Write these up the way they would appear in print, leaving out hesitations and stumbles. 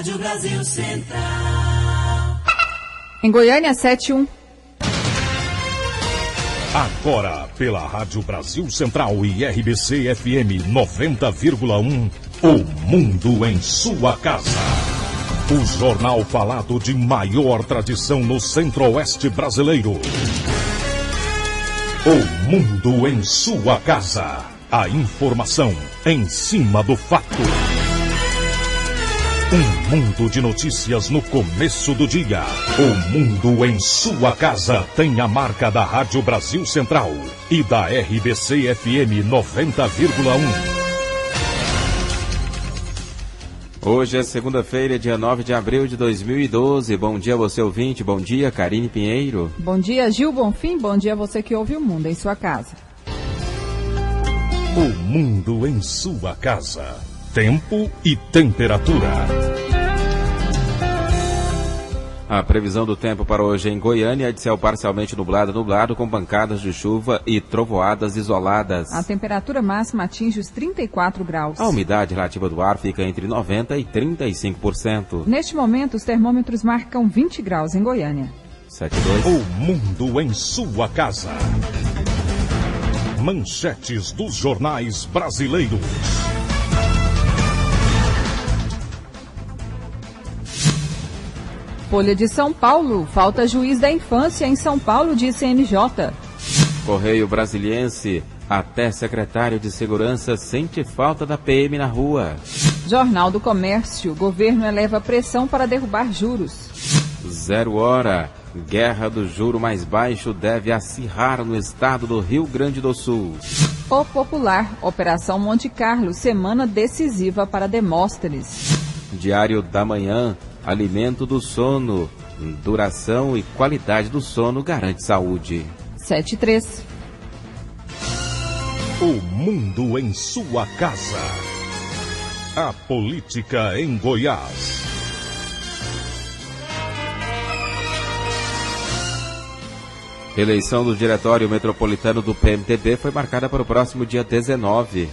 Rádio Brasil Central. Em Goiânia, 7-1. Agora, pela Rádio Brasil Central e RBC FM 90,1, o Mundo em sua casa. O jornal falado de maior tradição no Centro-Oeste brasileiro. O Mundo em sua casa. A informação em cima do fato. Um mundo de notícias no começo do dia. O Mundo em sua casa tem a marca da Rádio Brasil Central e da RBC FM 90,1. Hoje é segunda-feira, dia 9 de abril de 2012. Bom dia, você ouvinte. Bom dia, Karine Pinheiro. Bom dia, Gil Bonfim. Bom dia, você que ouve o Mundo em sua casa. O Mundo em sua casa. Tempo e temperatura. A previsão do tempo para hoje em Goiânia é de céu parcialmente nublado, com pancadas de chuva e trovoadas isoladas. A temperatura máxima atinge os 34 graus. A umidade relativa do ar fica entre 90% e 35%. Neste momento, os termômetros marcam 20 graus em Goiânia. 7-2. O Mundo em sua casa. Manchetes dos jornais brasileiros. Folha de São Paulo. Falta juiz da infância em São Paulo, diz CNJ. Correio Brasiliense. Até secretário de Segurança sente falta da PM na rua. Jornal do Comércio. Governo eleva pressão para derrubar juros. 0 hora. Guerra do juro mais baixo deve acirrar no estado do Rio Grande do Sul. O Popular. Operação Monte Carlo. Semana decisiva para Demóstenes. Diário da Manhã. Alimento do sono. Duração e qualidade do sono garante saúde. 7-3. O Mundo em sua casa. A política em Goiás. Eleição do Diretório Metropolitano do PMDB foi marcada para o próximo dia 19.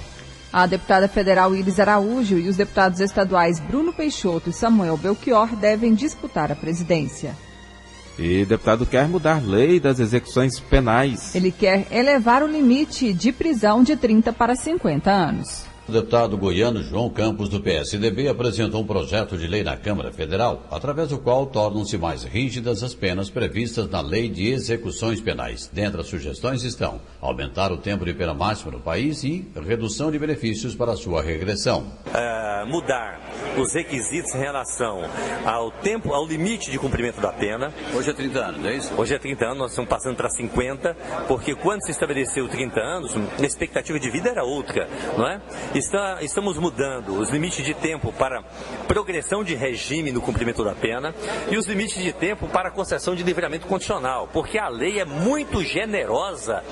A deputada federal Iris Araújo e os deputados estaduais Bruno Peixoto e Samuel Belchior devem disputar a presidência. E o deputado quer mudar lei das execuções penais. Ele quer elevar o limite de prisão de 30 para 50 anos. O deputado goiano João Campos, do PSDB, apresentou um projeto de lei na Câmara Federal, através do qual tornam-se mais rígidas as penas previstas na Lei de Execuções Penais. Dentre as sugestões estão aumentar o tempo de pena máxima no país e redução de benefícios para sua regressão. Mudar os requisitos em relação ao tempo, ao limite de cumprimento da pena. Hoje é 30 anos, não é isso? Hoje é 30 anos, nós estamos passando para 50, porque quando se estabeleceu 30 anos, a expectativa de vida era outra, não é? Estamos mudando os limites de tempo para progressão de regime no cumprimento da pena e os limites de tempo para concessão de livramento condicional, porque a lei é muito generosa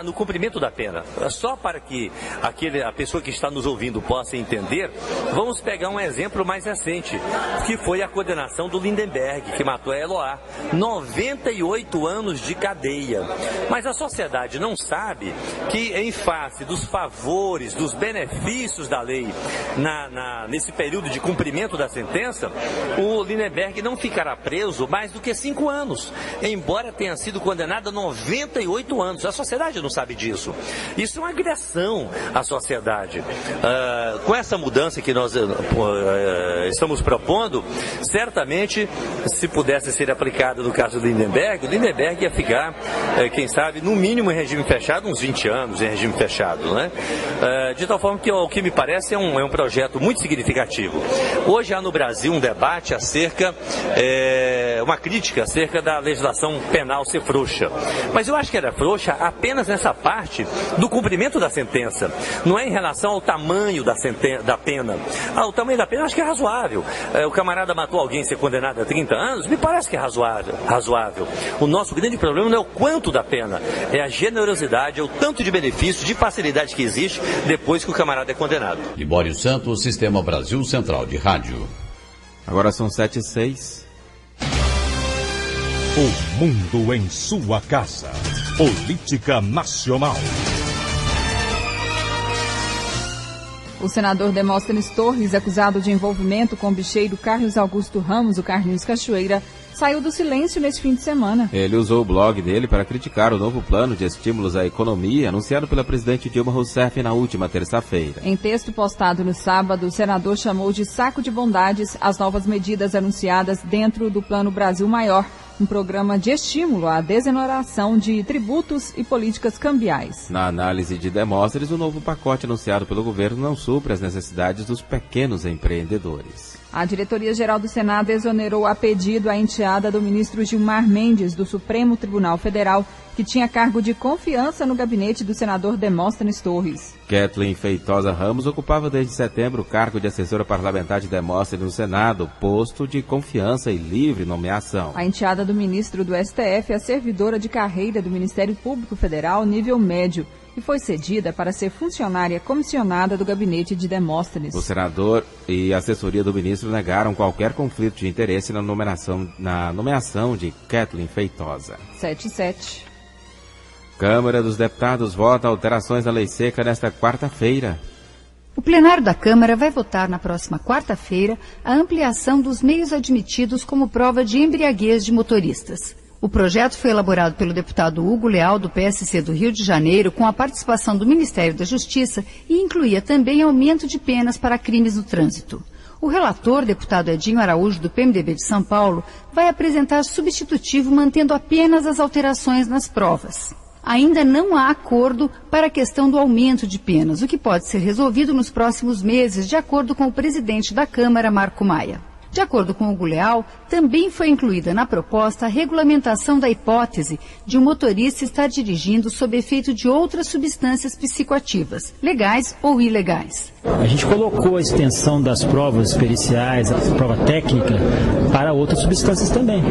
no cumprimento da pena. Só para que a pessoa que está nos ouvindo possa entender, vamos pegar um exemplo mais recente, que foi a condenação do Lindenberg, que matou a Eloá. 98 anos de cadeia. Mas a sociedade não sabe que, em face dos favores, dos benefícios da lei nesse período de cumprimento da sentença, o Lindenberg não ficará preso mais do que 5 anos, embora tenha sido condenado a 98 anos. A sociedade não sabe disso. Isso é uma agressão à sociedade. Com essa mudança que nós estamos propondo, certamente, se pudesse ser aplicada no caso do Lindenberg, o Lindenberg ia ficar, quem sabe, no mínimo em regime fechado, uns 20 anos em regime fechado, né? De tal forma que o que me parece é um projeto muito significativo. Hoje há no Brasil um debate acerca, uma crítica acerca da legislação penal ser frouxa. Mas eu acho que era frouxa apenas nessa parte do cumprimento da sentença. Não é em relação ao tamanho da pena. O tamanho da pena eu acho que é razoável. O camarada matou alguém e ser condenado a 30 anos, me parece que é razoável. O nosso grande problema não é o quanto da pena, é a generosidade, é o tanto de benefício, de facilidade que existe depois que o camarada é condenado. Libório Santos, Sistema Brasil Central de Rádio. Agora são 7:06. O Mundo em sua casa. Política Nacional. O senador Demóstenes Torres, acusado de envolvimento com o bicheiro Carlos Augusto Ramos, o Carlinhos Cachoeira, saiu do silêncio nesse fim de semana. Ele usou o blog dele para criticar o novo plano de estímulos à economia anunciado pela presidente Dilma Rousseff na última terça-feira. Em texto postado no sábado, o senador chamou de saco de bondades as novas medidas anunciadas dentro do Plano Brasil Maior, um programa de estímulo à desoneração de tributos e políticas cambiais. Na análise de Demóstenes, o novo pacote anunciado pelo governo não supre as necessidades dos pequenos empreendedores. A Diretoria-Geral do Senado exonerou a pedido a enteada do ministro Gilmar Mendes, do Supremo Tribunal Federal, que tinha cargo de confiança no gabinete do senador Demóstenes Torres. Kathleen Feitosa Ramos ocupava desde setembro o cargo de assessora parlamentar de Demóstenes no Senado, posto de confiança e livre nomeação. A enteada do ministro do STF é a servidora de carreira do Ministério Público Federal nível médio e foi cedida para ser funcionária comissionada do gabinete de Demóstenes. O senador e a assessoria do ministro negaram qualquer conflito de interesse na nomeação de Kathleen Feitosa. 7-7. Câmara dos Deputados vota alterações na lei seca nesta quarta-feira. O plenário da Câmara vai votar na próxima quarta-feira a ampliação dos meios admitidos como prova de embriaguez de motoristas. O projeto foi elaborado pelo deputado Hugo Leal, do PSC do Rio de Janeiro, com a participação do Ministério da Justiça e incluía também aumento de penas para crimes no trânsito. O relator, deputado Edinho Araújo, do PMDB de São Paulo, vai apresentar substitutivo mantendo apenas as alterações nas provas. Ainda não há acordo para a questão do aumento de penas, o que pode ser resolvido nos próximos meses, de acordo com o presidente da Câmara, Marco Maia. De acordo com o Leal, também foi incluída na proposta a regulamentação da hipótese de um motorista estar dirigindo sob efeito de outras substâncias psicoativas, legais ou ilegais. A gente colocou a extensão das provas periciais, a prova técnica, para outras substâncias também.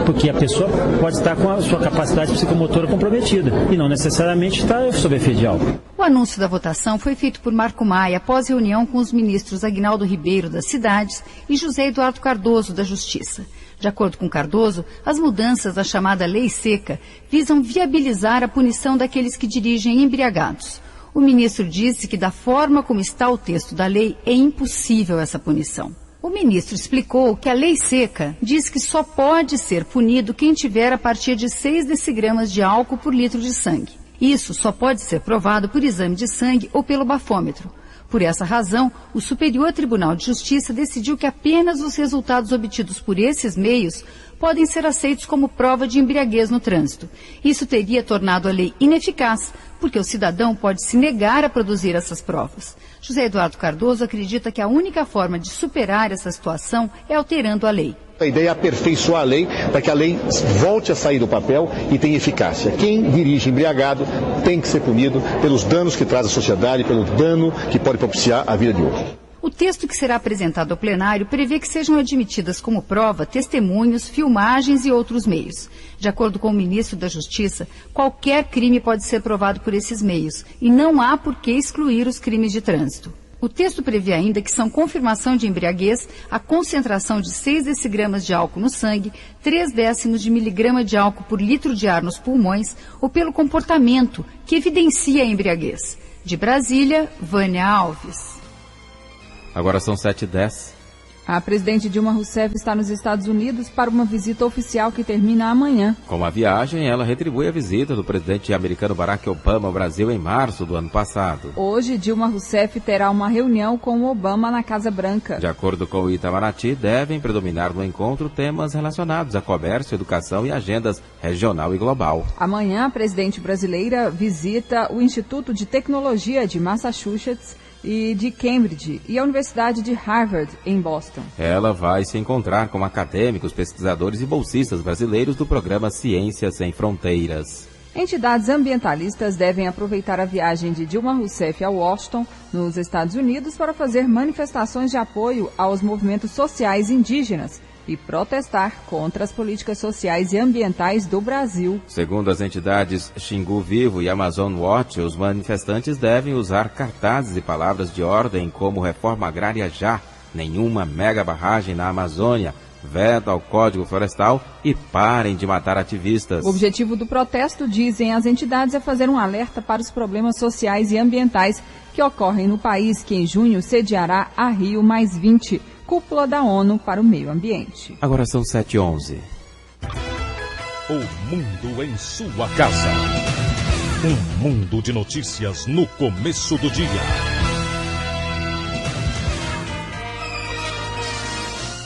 Porque a pessoa pode estar com a sua capacidade psicomotora comprometida e não necessariamente está sob efeito de álcool. O anúncio da votação foi feito por Marco Maia após reunião com os ministros Aguinaldo Ribeiro, das Cidades, e José Eduardo Cardoso, da Justiça. De acordo com Cardoso, as mudanças da chamada Lei Seca visam viabilizar a punição daqueles que dirigem embriagados. O ministro disse que, da forma como está o texto da lei, é impossível essa punição. O ministro explicou que a lei seca diz que só pode ser punido quem tiver a partir de 6 decigramas de álcool por litro de sangue. Isso só pode ser provado por exame de sangue ou pelo bafômetro. Por essa razão, o Superior Tribunal de Justiça decidiu que apenas os resultados obtidos por esses meios podem ser aceitos como prova de embriaguez no trânsito. Isso teria tornado a lei ineficaz, porque o cidadão pode se negar a produzir essas provas. José Eduardo Cardoso acredita que a única forma de superar essa situação é alterando a lei. A ideia é aperfeiçoar a lei para que a lei volte a sair do papel e tenha eficácia. Quem dirige embriagado tem que ser punido pelos danos que traz à sociedade, pelo dano que pode propiciar a vida de outro. O texto que será apresentado ao plenário prevê que sejam admitidas como prova testemunhos, filmagens e outros meios. De acordo com o ministro da Justiça, qualquer crime pode ser provado por esses meios e não há por que excluir os crimes de trânsito. O texto prevê ainda que são confirmação de embriaguez a concentração de 6 decigramas de álcool no sangue, 0,3 de miligrama de álcool por litro de ar nos pulmões ou pelo comportamento que evidencia a embriaguez. De Brasília, Vânia Alves. Agora são 7h10. A presidente Dilma Rousseff está nos Estados Unidos para uma visita oficial que termina amanhã. Com a viagem, ela retribui a visita do presidente americano Barack Obama ao Brasil em março do ano passado. Hoje, Dilma Rousseff terá uma reunião com Obama na Casa Branca. De acordo com o Itamaraty, devem predominar no encontro temas relacionados a comércio, educação e agendas regional e global. Amanhã, a presidente brasileira visita o Instituto de Tecnologia de Massachusetts e de Cambridge e a Universidade de Harvard, em Boston. Ela vai se encontrar com acadêmicos, pesquisadores e bolsistas brasileiros do programa Ciências Sem Fronteiras. Entidades ambientalistas devem aproveitar a viagem de Dilma Rousseff a Washington, nos Estados Unidos, para fazer manifestações de apoio aos movimentos sociais indígenas e protestar contra as políticas sociais e ambientais do Brasil. Segundo as entidades Xingu Vivo e Amazon Watch, os manifestantes devem usar cartazes e palavras de ordem como reforma agrária já, nenhuma mega barragem na Amazônia, veto ao Código Florestal e parem de matar ativistas. O objetivo do protesto, dizem as entidades, é fazer um alerta para os problemas sociais e ambientais que ocorrem no país, que em junho sediará a Rio+20, cúpula da ONU para o meio ambiente. Agora são 7h11. O mundo em sua casa. Um mundo de notícias no começo do dia.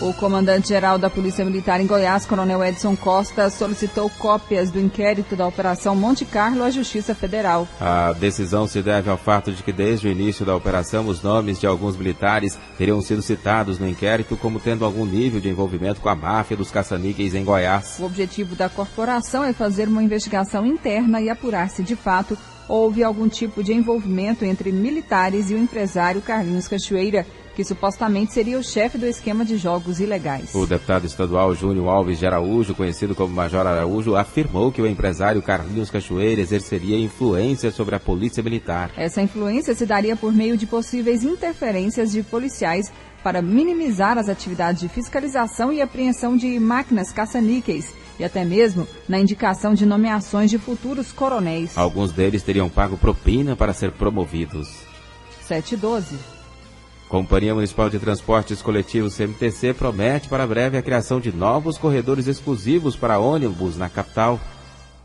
O comandante-geral da Polícia Militar em Goiás, Coronel Edson Costa, solicitou cópias do inquérito da Operação Monte Carlo à Justiça Federal. A decisão se deve ao fato de que desde o início da operação os nomes de alguns militares teriam sido citados no inquérito como tendo algum nível de envolvimento com a máfia dos caça-níqueis em Goiás. O objetivo da corporação é fazer uma investigação interna e apurar se de fato houve algum tipo de envolvimento entre militares e o empresário Carlinhos Cachoeira, que supostamente seria o chefe do esquema de jogos ilegais. O deputado estadual Júnior Alves de Araújo, conhecido como Major Araújo, afirmou que o empresário Carlinhos Cachoeira exerceria influência sobre a polícia militar. Essa influência se daria por meio de possíveis interferências de policiais para minimizar as atividades de fiscalização e apreensão de máquinas caça-níqueis e até mesmo na indicação de nomeações de futuros coronéis. Alguns deles teriam pago propina para ser promovidos. 7h12. Companhia Municipal de Transportes Coletivos CMTC promete para breve a criação de novos corredores exclusivos para ônibus na capital.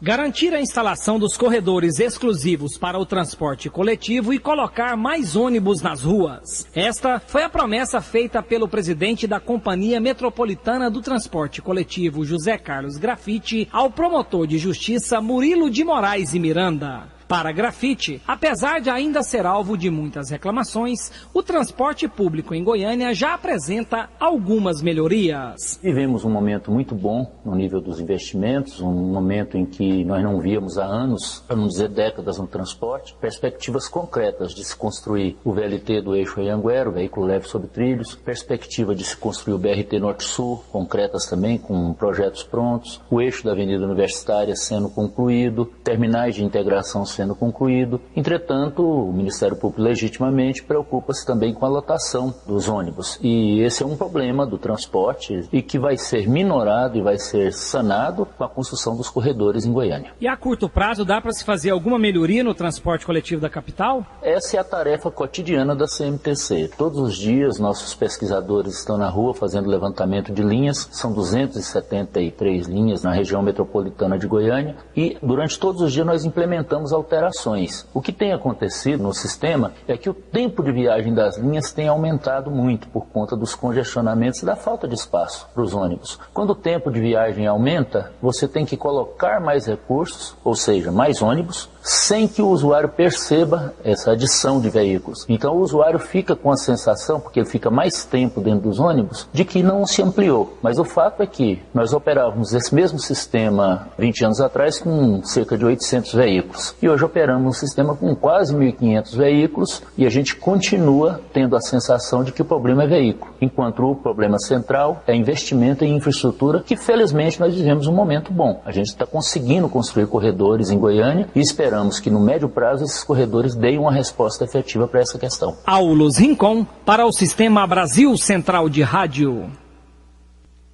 Garantir a instalação dos corredores exclusivos para o transporte coletivo e colocar mais ônibus nas ruas. Esta foi a promessa feita pelo presidente da Companhia Metropolitana do Transporte Coletivo, José Carlos Grafite, ao promotor de justiça Murilo de Moraes e Miranda. Para Grafite, apesar de ainda ser alvo de muitas reclamações, o transporte público em Goiânia já apresenta algumas melhorias. Vivemos um momento muito bom no nível dos investimentos, um momento em que nós não víamos há anos, para não dizer décadas, no transporte, perspectivas concretas de se construir o VLT do eixo Anhanguera, o veículo leve sobre trilhos, perspectiva de se construir o BRT Norte-Sul, concretas também, com projetos prontos, o eixo da Avenida Universitária sendo concluído, terminais de integração sendo concluído. Entretanto, o Ministério Público legitimamente preocupa-se também com a lotação dos ônibus. E esse é um problema do transporte e que vai ser minorado e vai ser sanado com a construção dos corredores em Goiânia. E a curto prazo dá para se fazer alguma melhoria no transporte coletivo da capital? Essa é a tarefa cotidiana da CMTC. Todos os dias nossos pesquisadores estão na rua fazendo levantamento de linhas. São 273 linhas na região metropolitana de Goiânia e durante todos os dias nós implementamos alterações. O que tem acontecido no sistema é que o tempo de viagem das linhas tem aumentado muito por conta dos congestionamentos e da falta de espaço para os ônibus. Quando o tempo de viagem aumenta, você tem que colocar mais recursos, ou seja, mais ônibus, sem que o usuário perceba essa adição de veículos. Então o usuário fica com a sensação, porque ele fica mais tempo dentro dos ônibus, de que não se ampliou. Mas o fato é que nós operávamos esse mesmo sistema 20 anos atrás com cerca de 800 veículos. E hoje operamos um sistema com quase 1.500 veículos e a gente continua tendo a sensação de que o problema é veículo, enquanto o problema central é investimento em infraestrutura, que felizmente nós vivemos um momento bom. A gente está conseguindo construir corredores em Goiânia e esperamos que no médio prazo esses corredores deem uma resposta efetiva para essa questão. Aulos Rincon para o Sistema Brasil Central de Rádio.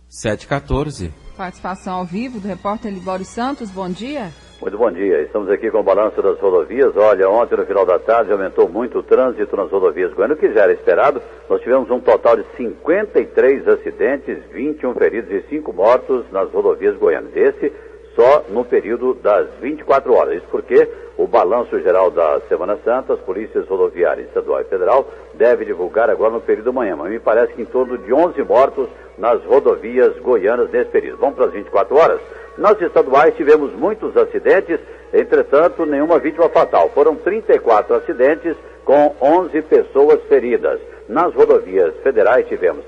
7h14. Participação ao vivo do repórter Libório Santos, bom dia. Muito bom dia, estamos aqui com o balanço das rodovias. Olha, ontem no final da tarde aumentou muito o trânsito nas rodovias goianas, o que já era esperado. Nós tivemos um total de 53 acidentes, 21 feridos e 5 mortos nas rodovias goianas. Esse só no período das 24 horas. Isso porque o balanço geral da Semana Santa, as polícias rodoviárias estadual e federal deve divulgar agora no período da manhã. Mas me parece que em torno de 11 mortos nas rodovias goianas nesse período. Vamos para as 24 horas? Nas estaduais tivemos muitos acidentes, entretanto nenhuma vítima fatal. Foram 34 acidentes com 11 pessoas feridas. Nas rodovias federais tivemos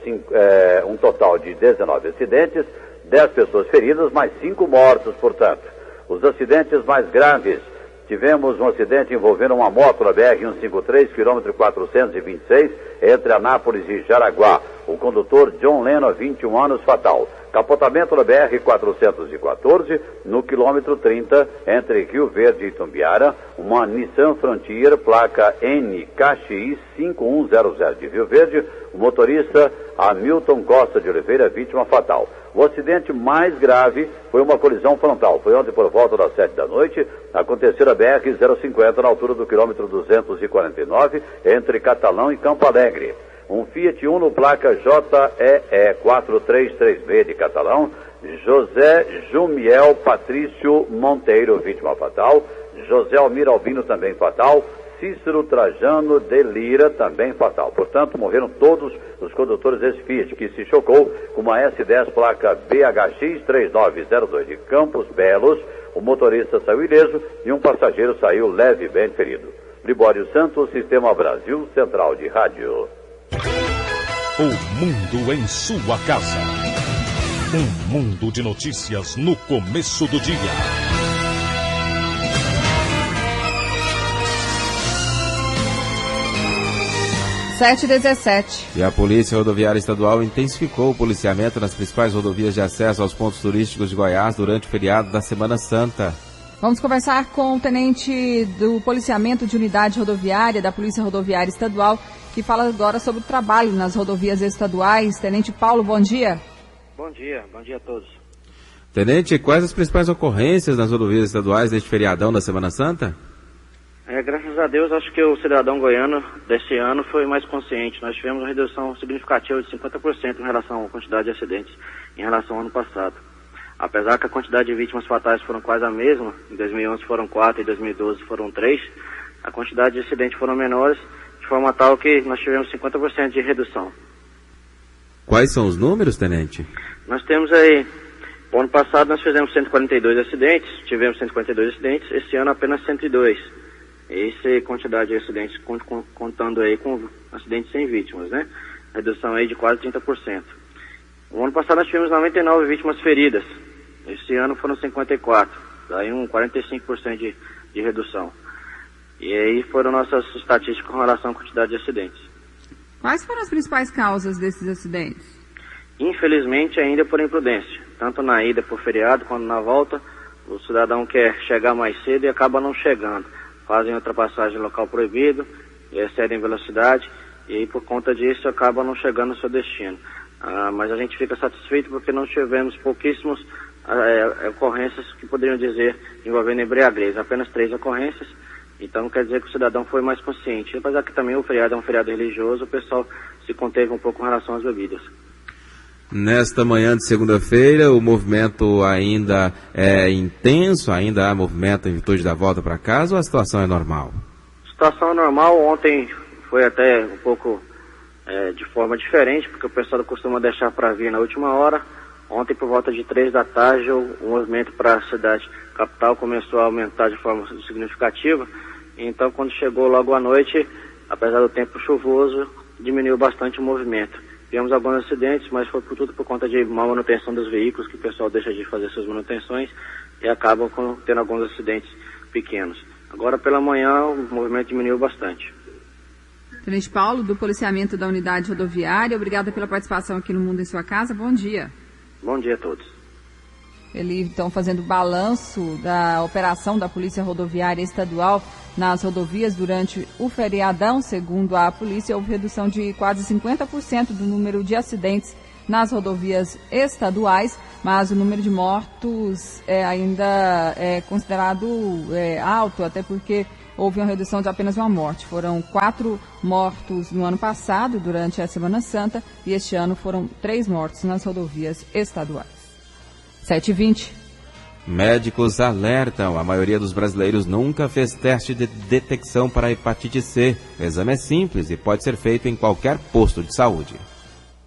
um total de 19 acidentes, 10 pessoas feridas, mais 5 mortos, portanto. Os acidentes mais graves, tivemos um acidente envolvendo uma moto na BR-153, quilômetro 426, entre Anápolis e Jaraguá. O condutor John Leno, 21 anos, fatal. Capotamento da BR-414, no quilômetro 30, entre Rio Verde e Itumbiara, uma Nissan Frontier, placa NKX 5100 de Rio Verde, o motorista Hamilton Costa de Oliveira, vítima fatal. O acidente mais grave foi uma colisão frontal. Foi ontem por volta das 7 da noite, aconteceu na BR-050, na altura do quilômetro 249, entre Catalão e Campo Alegre. Um Fiat Uno, placa JEE 4336 de Catalão, José Jumiel Patrício Monteiro, vítima fatal, José Almir Albino, também fatal, Cícero Trajano de Lira, também fatal. Portanto, morreram todos os condutores desse Fiat, que se chocou com uma S10, placa BHX 3902 de Campos Belos. O motorista saiu ileso e um passageiro saiu levemente ferido. Libório Santos, Sistema Brasil Central de Rádio. O mundo em sua casa. Um mundo de notícias no começo do dia. 7h17. E a Polícia Rodoviária Estadual intensificou o policiamento nas principais rodovias de acesso aos pontos turísticos de Goiás durante o feriado da Semana Santa. Vamos conversar com o tenente do policiamento de unidade rodoviária da Polícia Rodoviária Estadual, que fala agora sobre o trabalho nas rodovias estaduais. Tenente Paulo, bom dia. Bom dia a todos. Tenente, quais as principais ocorrências nas rodovias estaduais deste feriadão da Semana Santa? Graças a Deus, acho que o cidadão goiano deste ano foi mais consciente. Nós tivemos uma redução significativa de 50% em relação à quantidade de acidentes em relação ao ano passado. Apesar que a quantidade de vítimas fatais foram quase a mesma, em 2011 foram 4, em 2012 foram 3, a quantidade de acidentes foram menores, de forma tal que nós tivemos 50% de redução. Quais são os números, tenente? Nós temos aí, no ano passado nós fizemos 142 acidentes, tivemos 142 acidentes, esse ano apenas 102. Essa é a quantidade de acidentes, contando aí com acidentes sem vítimas, né? Redução aí de quase 30%. No ano passado nós tivemos 99 vítimas feridas. Esse ano foram 54. Daí um 45% de redução. E aí foram nossas estatísticas com relação à quantidade de acidentes. Quais foram as principais causas desses acidentes? Infelizmente ainda por imprudência. Tanto na ida por feriado quanto na volta, o cidadão quer chegar mais cedo e acaba não chegando. Fazem ultrapassagem local proibido, excedem velocidade e aí por conta disso acaba não chegando ao seu destino. Mas a gente fica satisfeito porque nós tivemos pouquíssimas ocorrências que poderiam dizer envolvendo embriaguez, apenas 3 ocorrências, então quer dizer que o cidadão foi mais consciente. Apesar que também o feriado é um feriado religioso, o pessoal se conteve um pouco com relação às bebidas. Nesta manhã de segunda-feira, o movimento ainda é intenso, ainda há movimento em virtude da volta para casa ou a situação é normal? A situação é normal, ontem foi até um pouco de forma diferente, porque o pessoal costuma deixar para vir na última hora. Ontem, por volta de 3 da tarde, o movimento para a cidade capital começou a aumentar de forma significativa. Então, quando chegou logo à noite, apesar do tempo chuvoso, diminuiu bastante o movimento. Tivemos alguns acidentes, mas foi tudo por conta de má manutenção dos veículos, que o pessoal deixa de fazer suas manutenções e acabam tendo alguns acidentes pequenos. Agora, pela manhã, o movimento diminuiu bastante. Tenente Paulo, do policiamento da unidade rodoviária, obrigada pela participação aqui no Mundo em Sua Casa. Bom dia. Bom dia a todos. Ele, então, fazendo balanço da operação da Polícia Rodoviária Estadual nas rodovias durante o feriadão. Segundo a polícia, houve redução de quase 50% do número de acidentes nas rodovias estaduais, mas o número de mortos ainda é considerado alto, até porque houve uma redução de apenas uma morte. Foram 4 mortos no ano passado, durante a Semana Santa, e este ano foram 3 mortos nas rodovias estaduais. 7h20. Médicos alertam, a maioria dos brasileiros nunca fez teste de detecção para a hepatite C. O exame é simples e pode ser feito em qualquer posto de saúde.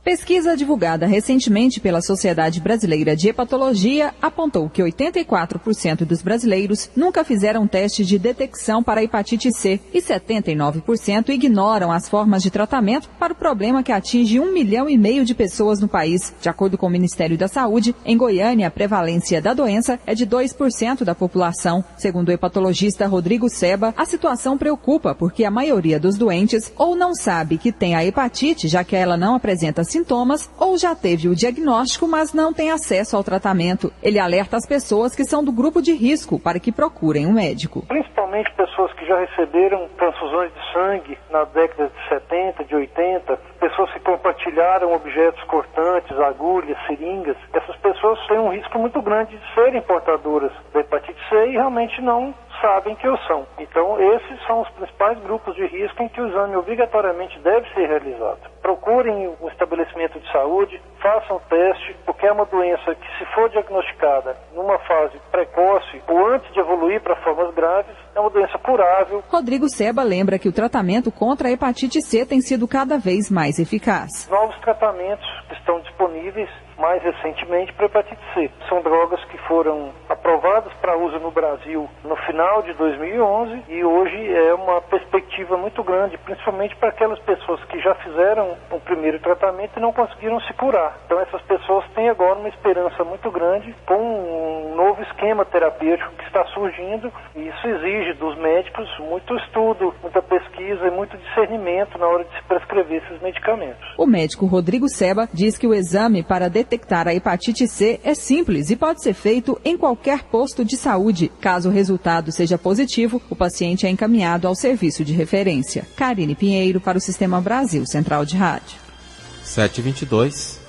Pesquisa divulgada recentemente pela Sociedade Brasileira de Hepatologia apontou que 84% dos brasileiros nunca fizeram teste de detecção para a hepatite C e 79% ignoram as formas de tratamento para o problema que atinge 1,5 milhão de pessoas no país. De acordo com o Ministério da Saúde, em Goiânia, a prevalência da doença é de 2% da população. Segundo o hepatologista Rodrigo Seba, a situação preocupa porque a maioria dos doentes ou não sabe que tem a hepatite, já que ela não apresenta sintomas, sintomas ou já teve o diagnóstico, mas não tem acesso ao tratamento. Ele alerta as pessoas que são do grupo de risco para que procurem um médico. Principalmente pessoas que já receberam transfusões de sangue na década de 70, de 80, pessoas que compartilharam objetos cortantes, agulhas, seringas. Essas pessoas têm um risco muito grande de serem portadoras da hepatite C e realmente não sabem que o são. Então, esses são os principais grupos de risco em que o exame obrigatoriamente deve ser realizado. Procurem o estabelecimento de saúde, façam o teste, porque é uma doença que, se for diagnosticada numa fase precoce ou antes de evoluir para formas graves, é uma doença curável. Rodrigo Seba lembra que o tratamento contra a hepatite C tem sido cada vez mais eficaz. Novos tratamentos estão disponíveis mais recentemente para a hepatite C. São drogas que foram aprovadas para uso no Brasil no final de 2011 e hoje é uma perspectiva muito grande, principalmente para aquelas pessoas que já fizeram o primeiro tratamento e não conseguiram se curar. Então essas pessoas têm agora uma esperança muito grande com um novo esquema terapêutico que está surgindo e isso exige dos médicos muito estudo, muita pesquisa e muito discernimento na hora de se prescrever esses medicamentos. O médico Rodrigo Seba diz que o exame para detectar a hepatite C é simples e pode ser feito em qualquer posto de saúde. Caso o resultado seja positivo, o paciente é encaminhado ao serviço de referência. Karine Pinheiro para o Sistema Brasil Central de Rádio. 7h22.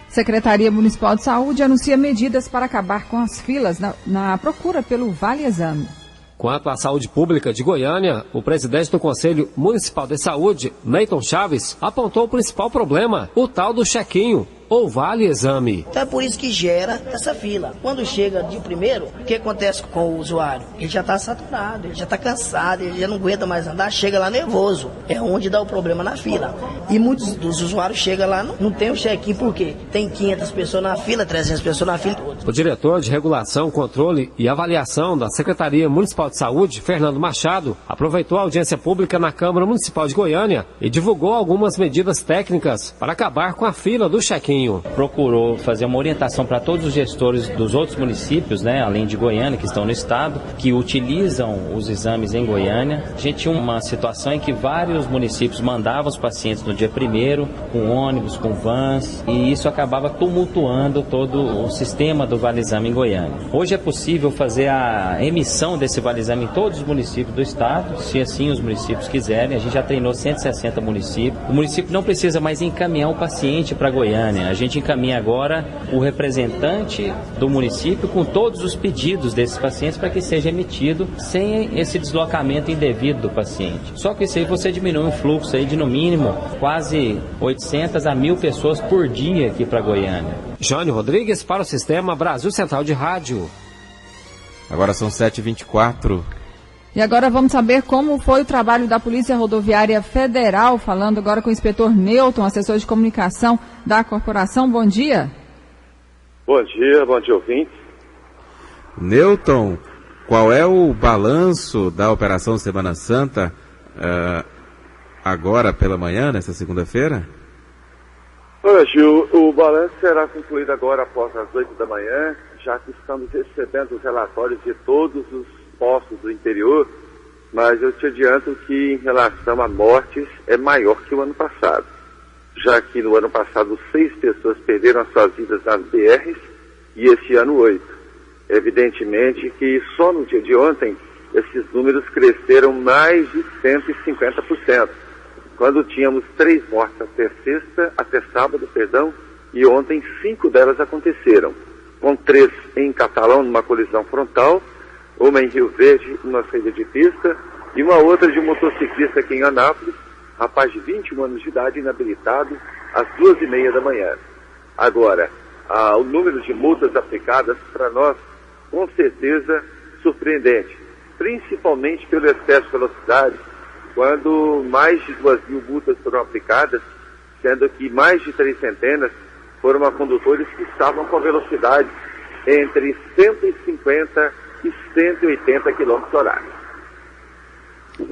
Secretaria Municipal de Saúde anuncia medidas para acabar com as filas na procura pelo Vale Exame. Quanto à saúde pública de Goiânia, o presidente do Conselho Municipal de Saúde, Neyton Chaves, apontou o principal problema, o tal do chequinho, ou Vale Exame. Então é por isso que gera essa fila. Quando chega de primeiro, o que acontece com o usuário? Ele já está saturado, ele já está cansado, ele já não aguenta mais andar, chega lá nervoso. É onde dá o problema na fila. E muitos dos usuários chegam lá, não tem o check-in, por quê? Tem 500 pessoas na fila, 300 pessoas na fila. O diretor de Regulação, Controle e Avaliação da Secretaria Municipal de Saúde, Fernando Machado, aproveitou a audiência pública na Câmara Municipal de Goiânia e divulgou algumas medidas técnicas para acabar com a fila do check-in. Procurou fazer uma orientação para todos os gestores dos outros municípios, né, além de Goiânia, que estão no estado, que utilizam os exames em Goiânia. A gente tinha uma situação em que vários municípios mandavam os pacientes no dia 1º, com ônibus, com vans, e isso acabava tumultuando todo o sistema do Vale Exame em Goiânia. Hoje é possível fazer a emissão desse Vale Exame em todos os municípios do estado, se assim os municípios quiserem. A gente já treinou 160 municípios. O município não precisa mais encaminhar o paciente para Goiânia. A gente encaminha agora o representante do município com todos os pedidos desses pacientes para que seja emitido sem esse deslocamento indevido do paciente. Só que isso aí você diminui um fluxo aí de no mínimo quase 800 a 1.000 pessoas por dia aqui para Goiânia. Jânio Rodrigues para o Sistema Brasil Central de Rádio. Agora são 7h24. E agora vamos saber como foi o trabalho da Polícia Rodoviária Federal, falando agora com o inspetor Newton, assessor de comunicação da corporação. Bom dia. Bom dia ouvintes. Newton, qual é o balanço da Operação Semana Santa agora pela manhã, nessa segunda-feira? Olha, Gil, o balanço será concluído agora após as 8 da manhã, já que estamos recebendo os relatórios de todos os postos do interior, mas eu te adianto que em relação a mortes é maior que o ano passado, já que no ano passado 6 pessoas perderam as suas vidas nas BRs e esse ano 8. Evidentemente que só no dia de ontem esses números cresceram mais de 150%, quando tínhamos 3 mortes até sábado, e ontem 5 delas aconteceram, com 3 em Catalão numa colisão frontal, uma em Rio Verde, numa saída de pista, e uma outra de um motociclista aqui em Anápolis, rapaz de 21 anos de idade, inabilitado, às 2h30 da manhã. Agora, o número de multas aplicadas, para nós, com certeza, surpreendente, principalmente pelo excesso de velocidade, quando mais de 2.000 multas foram aplicadas, sendo que mais de 300 foram a condutores que estavam com velocidade entre 150 e 180 km/h.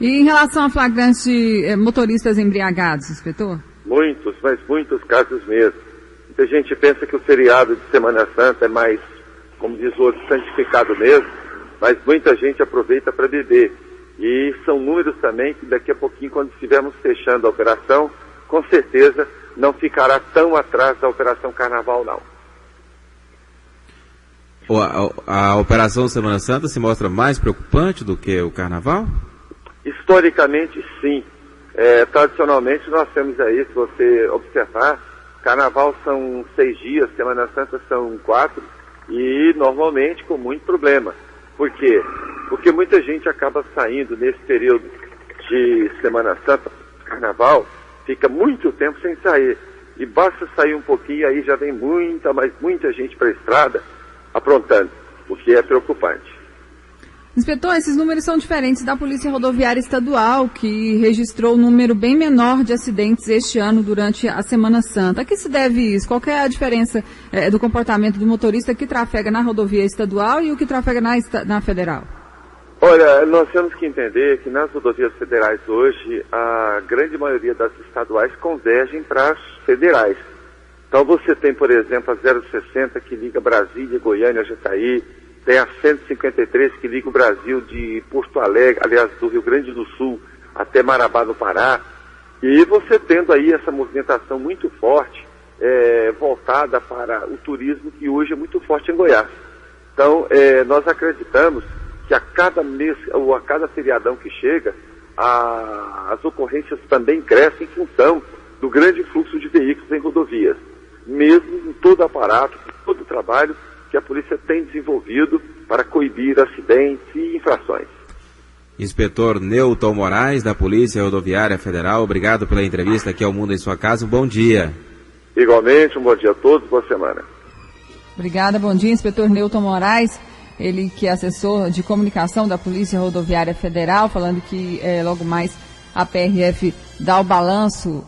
E em relação a flagrantes de motoristas embriagados, inspetor? Muitos, mas muitos casos mesmo. Muita gente pensa que o feriado de Semana Santa é mais, como diz o outro, santificado mesmo, mas muita gente aproveita para beber. E são números também que daqui a pouquinho, quando estivermos fechando a operação, com certeza não ficará tão atrás da Operação Carnaval, não. A Operação Semana Santa se mostra mais preocupante do que o Carnaval? Historicamente, sim. Tradicionalmente, nós temos aí, se você observar, Carnaval são 6 dias, Semana Santa são 4, e normalmente com muito problema. Por quê? Porque muita gente acaba saindo nesse período de Semana Santa, Carnaval, fica muito tempo sem sair. E basta sair um pouquinho, aí já vem muita gente para a estrada aprontando, o que é preocupante. Inspetor, esses números são diferentes da Polícia Rodoviária Estadual, que registrou um número bem menor de acidentes este ano durante a Semana Santa. A que se deve isso? Qual que é a diferença do comportamento do motorista que trafega na rodovia estadual e o que trafega na federal? Olha, nós temos que entender que nas rodovias federais hoje, a grande maioria das estaduais convergem para as federais. Então você tem, por exemplo, a 060 que liga Brasília, Goiânia, Jataí, tem a 153 que liga o Brasil de Porto Alegre, aliás, do Rio Grande do Sul até Marabá, no Pará. E você tendo aí essa movimentação muito forte, voltada para o turismo, que hoje é muito forte em Goiás. Então, nós acreditamos que a cada mês, ou a cada feriadão que chega, as ocorrências também crescem em função do grande fluxo de veículos em rodovias, mesmo em todo o aparato, todo o trabalho que a polícia tem desenvolvido para coibir acidentes e infrações. Inspetor Newton Moraes, da Polícia Rodoviária Federal, obrigado pela entrevista aqui ao Mundo em Sua Casa. Um bom dia. Igualmente, um bom dia a todos, boa semana. Obrigada, bom dia, Inspetor Newton Moraes, ele que é assessor de comunicação da Polícia Rodoviária Federal, falando que logo mais a PRF dá o balanço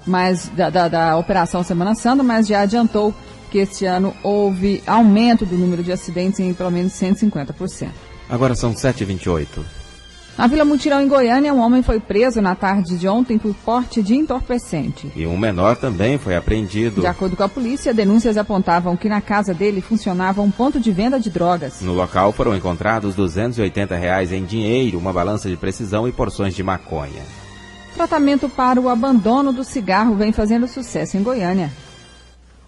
da Operação Semana Santa, mas já adiantou que este ano houve aumento do número de acidentes em pelo menos 150%. Agora são 7h28. Na Vila Mutirão, em Goiânia, um homem foi preso na tarde de ontem por porte de entorpecente. E um menor também foi apreendido. De acordo com a polícia, denúncias apontavam que na casa dele funcionava um ponto de venda de drogas. No local foram encontrados R$280 em dinheiro, uma balança de precisão e porções de maconha. Tratamento para o abandono do cigarro vem fazendo sucesso em Goiânia.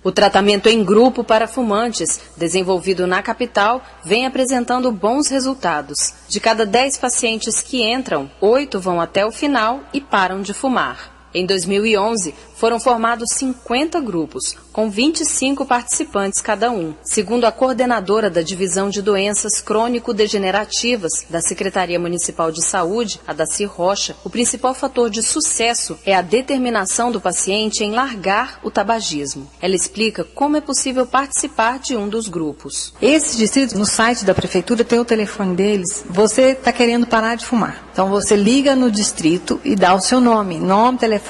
O tratamento em grupo para fumantes, desenvolvido na capital, vem apresentando bons resultados. De cada 10 pacientes que entram, 8 vão até o final e param de fumar. Em 2011, foram formados 50 grupos, com 25 participantes cada um. Segundo a coordenadora da Divisão de Doenças Crônico-Degenerativas da Secretaria Municipal de Saúde, a Daci Rocha, o principal fator de sucesso é a determinação do paciente em largar o tabagismo. Ela explica como é possível participar de um dos grupos. Esse distrito, no site da prefeitura, tem o telefone deles. Você está querendo parar de fumar. Então você liga no distrito e dá o seu nome, telefone,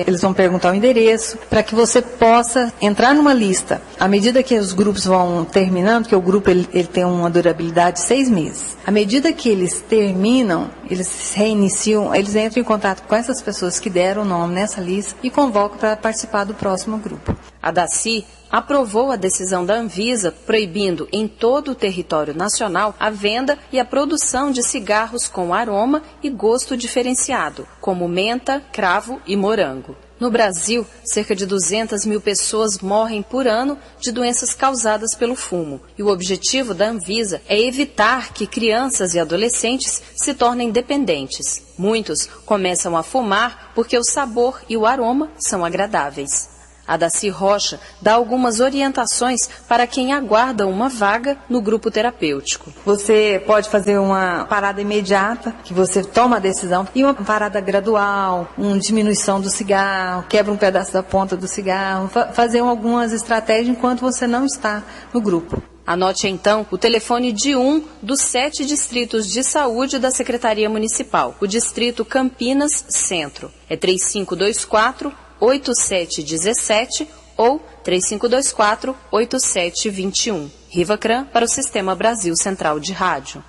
eles vão perguntar o endereço, para que você possa entrar numa lista. À medida que os grupos vão terminando, porque o grupo ele tem uma durabilidade de 6 meses. À medida que eles terminam, eles reiniciam, eles entram em contato com essas pessoas que deram o nome nessa lista e convocam para participar do próximo grupo. A Daci aprovou a decisão da Anvisa proibindo em todo o território nacional a venda e a produção de cigarros com aroma e gosto diferenciado, como menta, cravo e morango. No Brasil, cerca de 200 mil pessoas morrem por ano de doenças causadas pelo fumo. E o objetivo da Anvisa é evitar que crianças e adolescentes se tornem dependentes. Muitos começam a fumar porque o sabor e o aroma são agradáveis. A Daci Rocha dá algumas orientações para quem aguarda uma vaga no grupo terapêutico. Você pode fazer uma parada imediata, que você toma a decisão, e uma parada gradual, uma diminuição do cigarro, quebra um pedaço da ponta do cigarro, fazer algumas estratégias enquanto você não está no grupo. Anote então o telefone de um dos 7 distritos de saúde da Secretaria Municipal, o Distrito Campinas Centro. É 3524-8717 ou 3524-8721. Rivacran para o Sistema Brasil Central de Rádio.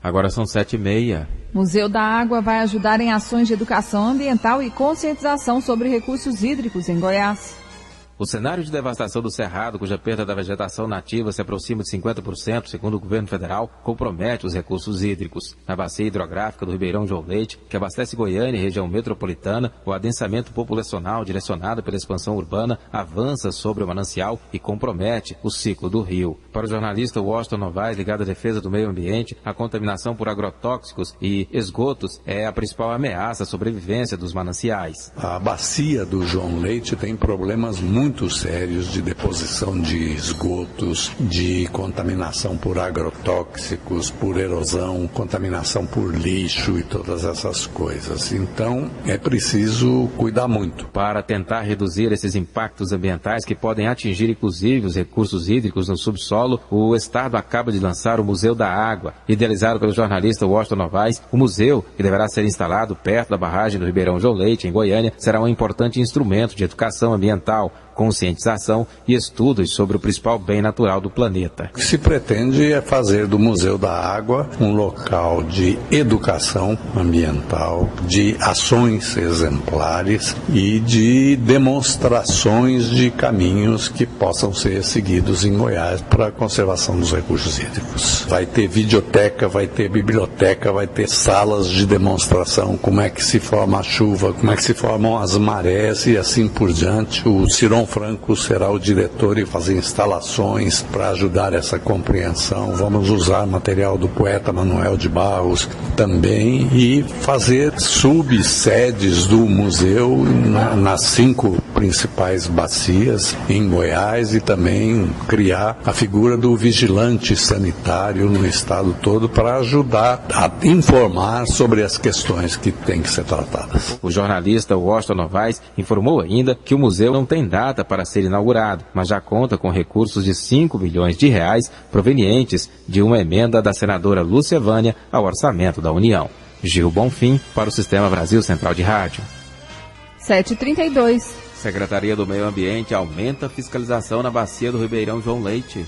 Agora são 7h30. Museu da Água vai ajudar em ações de educação ambiental e conscientização sobre recursos hídricos em Goiás. O cenário de devastação do Cerrado, cuja perda da vegetação nativa se aproxima de 50%, segundo o governo federal, compromete os recursos hídricos. Na bacia hidrográfica do Ribeirão João Leite, que abastece Goiânia e região metropolitana, o adensamento populacional direcionado pela expansão urbana avança sobre o manancial e compromete o ciclo do rio. Para o jornalista Washington Novaes, ligado à defesa do meio ambiente, a contaminação por agrotóxicos e esgotos é a principal ameaça à sobrevivência dos mananciais. A bacia do João Leite tem problemas muito sérios de deposição de esgotos, de contaminação por agrotóxicos, por erosão, contaminação por lixo e todas essas coisas. Então, é preciso cuidar muito. Para tentar reduzir esses impactos ambientais que podem atingir inclusive os recursos hídricos no subsolo, o Estado acaba de lançar o Museu da Água. Idealizado pelo jornalista Washington Novaes, o museu, que deverá ser instalado perto da barragem do Ribeirão João Leite, em Goiânia, será um importante instrumento de educação ambiental, conscientização e estudos sobre o principal bem natural do planeta. O que se pretende é fazer do Museu da Água um local de educação ambiental, de ações exemplares e de demonstrações de caminhos que possam ser seguidos em Goiás para a conservação dos recursos hídricos. Vai ter videoteca, vai ter biblioteca, vai ter salas de demonstração, como é que se forma a chuva, como é que se formam as marés e assim por diante. O Ciron Franco será o diretor e fazer instalações para ajudar essa compreensão. Vamos usar material do poeta Manuel de Barros também e fazer subsedes do museu nas 5 principais bacias em Goiás e também criar a figura do vigilante sanitário no estado todo para ajudar a informar sobre as questões que têm que ser tratadas. O jornalista Washington Novaes informou ainda que o museu não tem data para ser inaugurado, mas já conta com recursos de 5 milhões de reais provenientes de uma emenda da senadora Lúcia Vânia ao orçamento da União. Gil Bonfim, para o Sistema Brasil Central de Rádio. 7h32. Secretaria do Meio Ambiente aumenta a fiscalização na bacia do Ribeirão João Leite.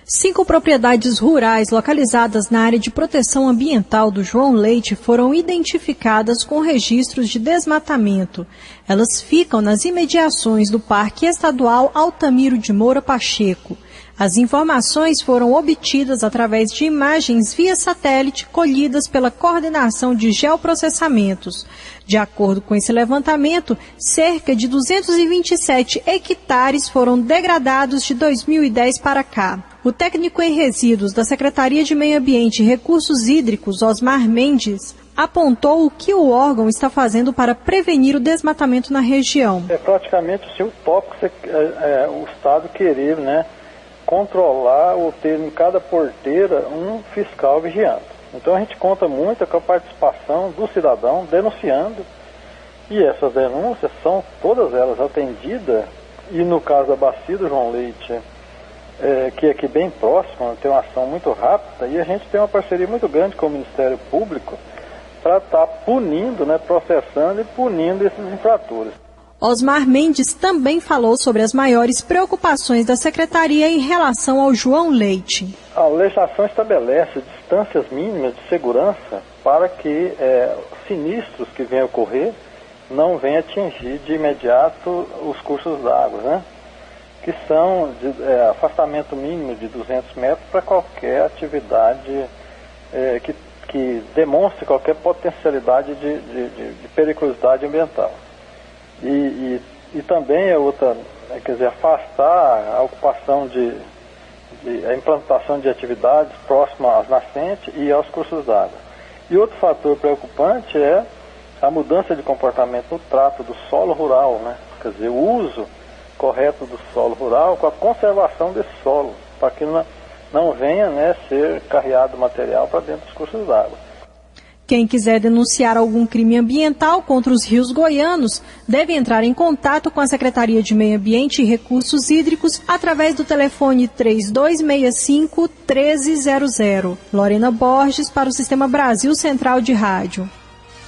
5 propriedades rurais localizadas na área de proteção ambiental do João Leite foram identificadas com registros de desmatamento. Elas ficam nas imediações do Parque Estadual Altamiro de Moura Pacheco. As informações foram obtidas através de imagens via satélite colhidas pela Coordenação de Geoprocessamentos. De acordo com esse levantamento, cerca de 227 hectares foram degradados de 2010 para cá. O técnico em resíduos da Secretaria de Meio Ambiente e Recursos Hídricos, Osmar Mendes, apontou o que o órgão está fazendo para prevenir o desmatamento na região. É praticamente o utópico o Estado querer, controlar ou ter em cada porteira um fiscal vigiando. Então a gente conta muito com a participação do cidadão denunciando, e essas denúncias são todas elas atendidas, e no caso da bacia do João Leite, que é aqui bem próximo, tem uma ação muito rápida, e a gente tem uma parceria muito grande com o Ministério Público para estar punindo, processando e punindo esses infratores. Osmar Mendes também falou sobre as maiores preocupações da Secretaria em relação ao João Leite. A legislação estabelece distâncias mínimas de segurança para que sinistros que venham ocorrer não venham atingir de imediato os cursos d'água, que são de afastamento mínimo de 200 metros para qualquer atividade que demonstre qualquer potencialidade de periculosidade ambiental. E também afastar a ocupação a implantação de atividades próximas às nascentes e aos cursos d'água. E outro fator preocupante é a mudança de comportamento no trato do solo rural, o uso correto do solo rural com a conservação desse solo, para que não venha ser carreado material para dentro dos cursos d'água. Quem quiser denunciar algum crime ambiental contra os rios goianos deve entrar em contato com a Secretaria de Meio Ambiente e Recursos Hídricos através do telefone 3265-1300. Lorena Borges para o Sistema Brasil Central de Rádio.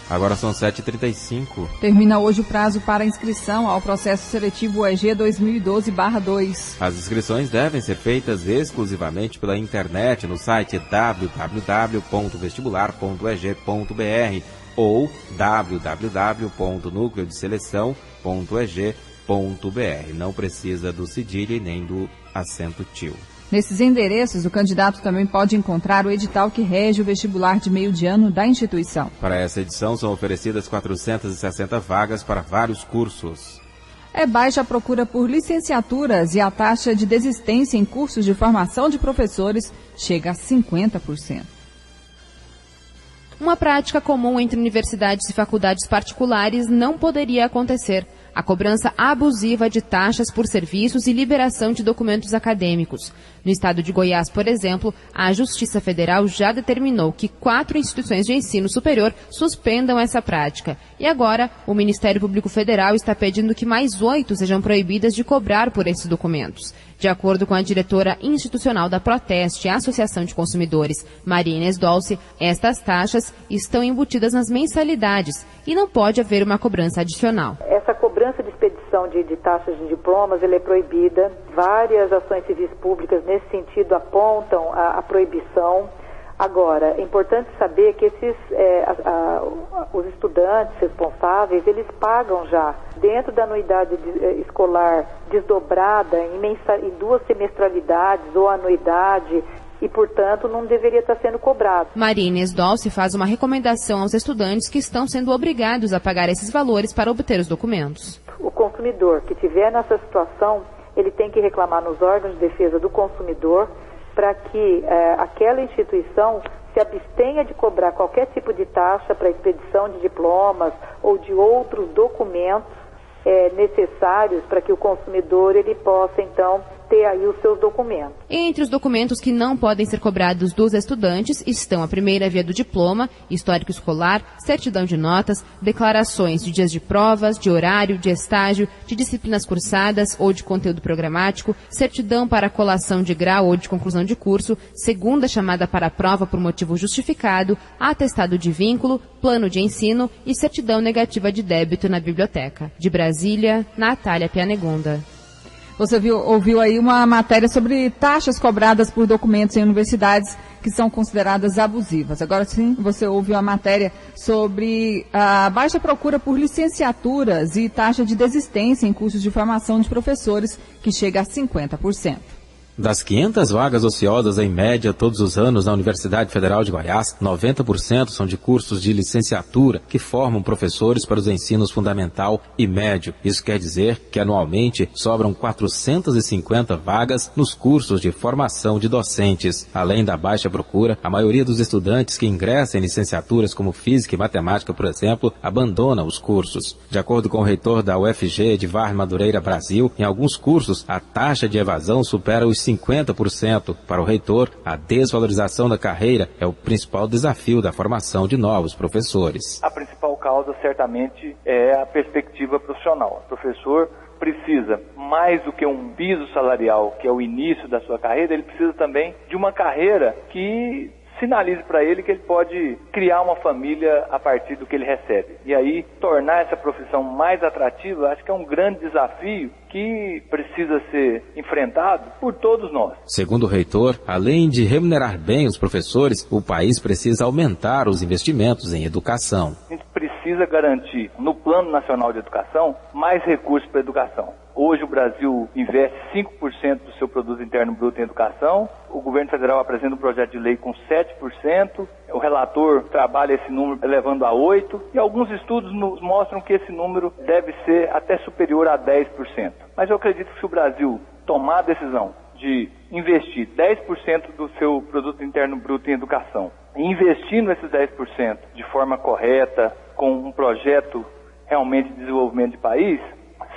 Agora são 7h35. Termina hoje o prazo para inscrição ao processo seletivo EG 2012/2. As inscrições devem ser feitas exclusivamente pela internet no site www.vestibular.eg.br ou www.nucleodeseleção.eg.br. Não precisa do cedilha e nem do acento tio. Nesses endereços, o candidato também pode encontrar o edital que rege o vestibular de meio de ano da instituição. Para essa edição, são oferecidas 460 vagas para vários cursos. É baixa a procura por licenciaturas e a taxa de desistência em cursos de formação de professores chega a 50%. Uma prática comum entre universidades e faculdades particulares não poderia acontecer: a cobrança abusiva de taxas por serviços e liberação de documentos acadêmicos. No estado de Goiás, por exemplo, a Justiça Federal já determinou que 4 instituições de ensino superior suspendam essa prática. E agora, o Ministério Público Federal está pedindo que mais 8 sejam proibidas de cobrar por esses documentos. De acordo com a diretora institucional da Proteste, a Associação de Consumidores, Maria Inês Dolce, estas taxas estão embutidas nas mensalidades e não pode haver uma cobrança adicional. Essa cobrança de expedição de taxas de diplomas ela é proibida. Várias ações civis públicas nesse sentido apontam a proibição. Agora, é importante saber que os estudantes responsáveis, eles pagam já, dentro da anuidade escolar desdobrada em 2 semestralidades ou anuidade, e, portanto, não deveria estar sendo cobrado. Maria Inês Dolce faz uma recomendação aos estudantes que estão sendo obrigados a pagar esses valores para obter os documentos. O consumidor que estiver nessa situação, ele tem que reclamar nos órgãos de defesa do consumidor para que aquela instituição se abstenha de cobrar qualquer tipo de taxa para expedição de diplomas ou de outros documentos necessários para que o consumidor ele possa, então, ter aí os seus documentos. Entre os documentos que não podem ser cobrados dos estudantes estão a primeira via do diploma, histórico escolar, certidão de notas, declarações de dias de provas, de horário, de estágio, de disciplinas cursadas ou de conteúdo programático, certidão para colação de grau ou de conclusão de curso, segunda chamada para a prova por motivo justificado, atestado de vínculo, plano de ensino e certidão negativa de débito na biblioteca. De Brasília, Natália Pianegonda. Você ouviu aí uma matéria sobre taxas cobradas por documentos em universidades que são consideradas abusivas. Agora sim, você ouviu a matéria sobre a baixa procura por licenciaturas e taxa de desistência em cursos de formação de professores, que chega a 50%. Das 500 vagas ociosas em média todos os anos na Universidade Federal de Goiás, 90% são de cursos de licenciatura que formam professores para os ensinos fundamental e médio. Isso quer dizer que anualmente sobram 450 vagas nos cursos de formação de docentes. Além da baixa procura, a maioria dos estudantes que ingressam em licenciaturas como Física e Matemática, por exemplo, abandona os cursos. De acordo com o reitor da UFG, Edvar Madureira Brasil, em alguns cursos a taxa de evasão supera os 50%. Para o reitor, a desvalorização da carreira é o principal desafio da formação de novos professores. A principal causa, certamente, é a perspectiva profissional. O professor precisa, mais do que um piso salarial, que é o início da sua carreira, ele precisa também de uma carreira que sinalize para ele que ele pode criar uma família a partir do que ele recebe. E aí, tornar essa profissão mais atrativa, acho que é um grande desafio que precisa ser enfrentado por todos nós. Segundo o reitor, além de remunerar bem os professores, o país precisa aumentar os investimentos em educação. A gente precisa garantir, no Plano Nacional de Educação, mais recursos para a educação. Hoje o Brasil investe 5% do seu produto interno bruto em educação. O governo federal apresenta um projeto de lei com 7%. O relator trabalha esse número elevando a 8%. E alguns estudos nos mostram que esse número deve ser até superior a 10%. Mas eu acredito que se o Brasil tomar a decisão de investir 10% do seu produto interno bruto em educação, e investindo esses 10% de forma correta, com um projeto realmente de desenvolvimento de país,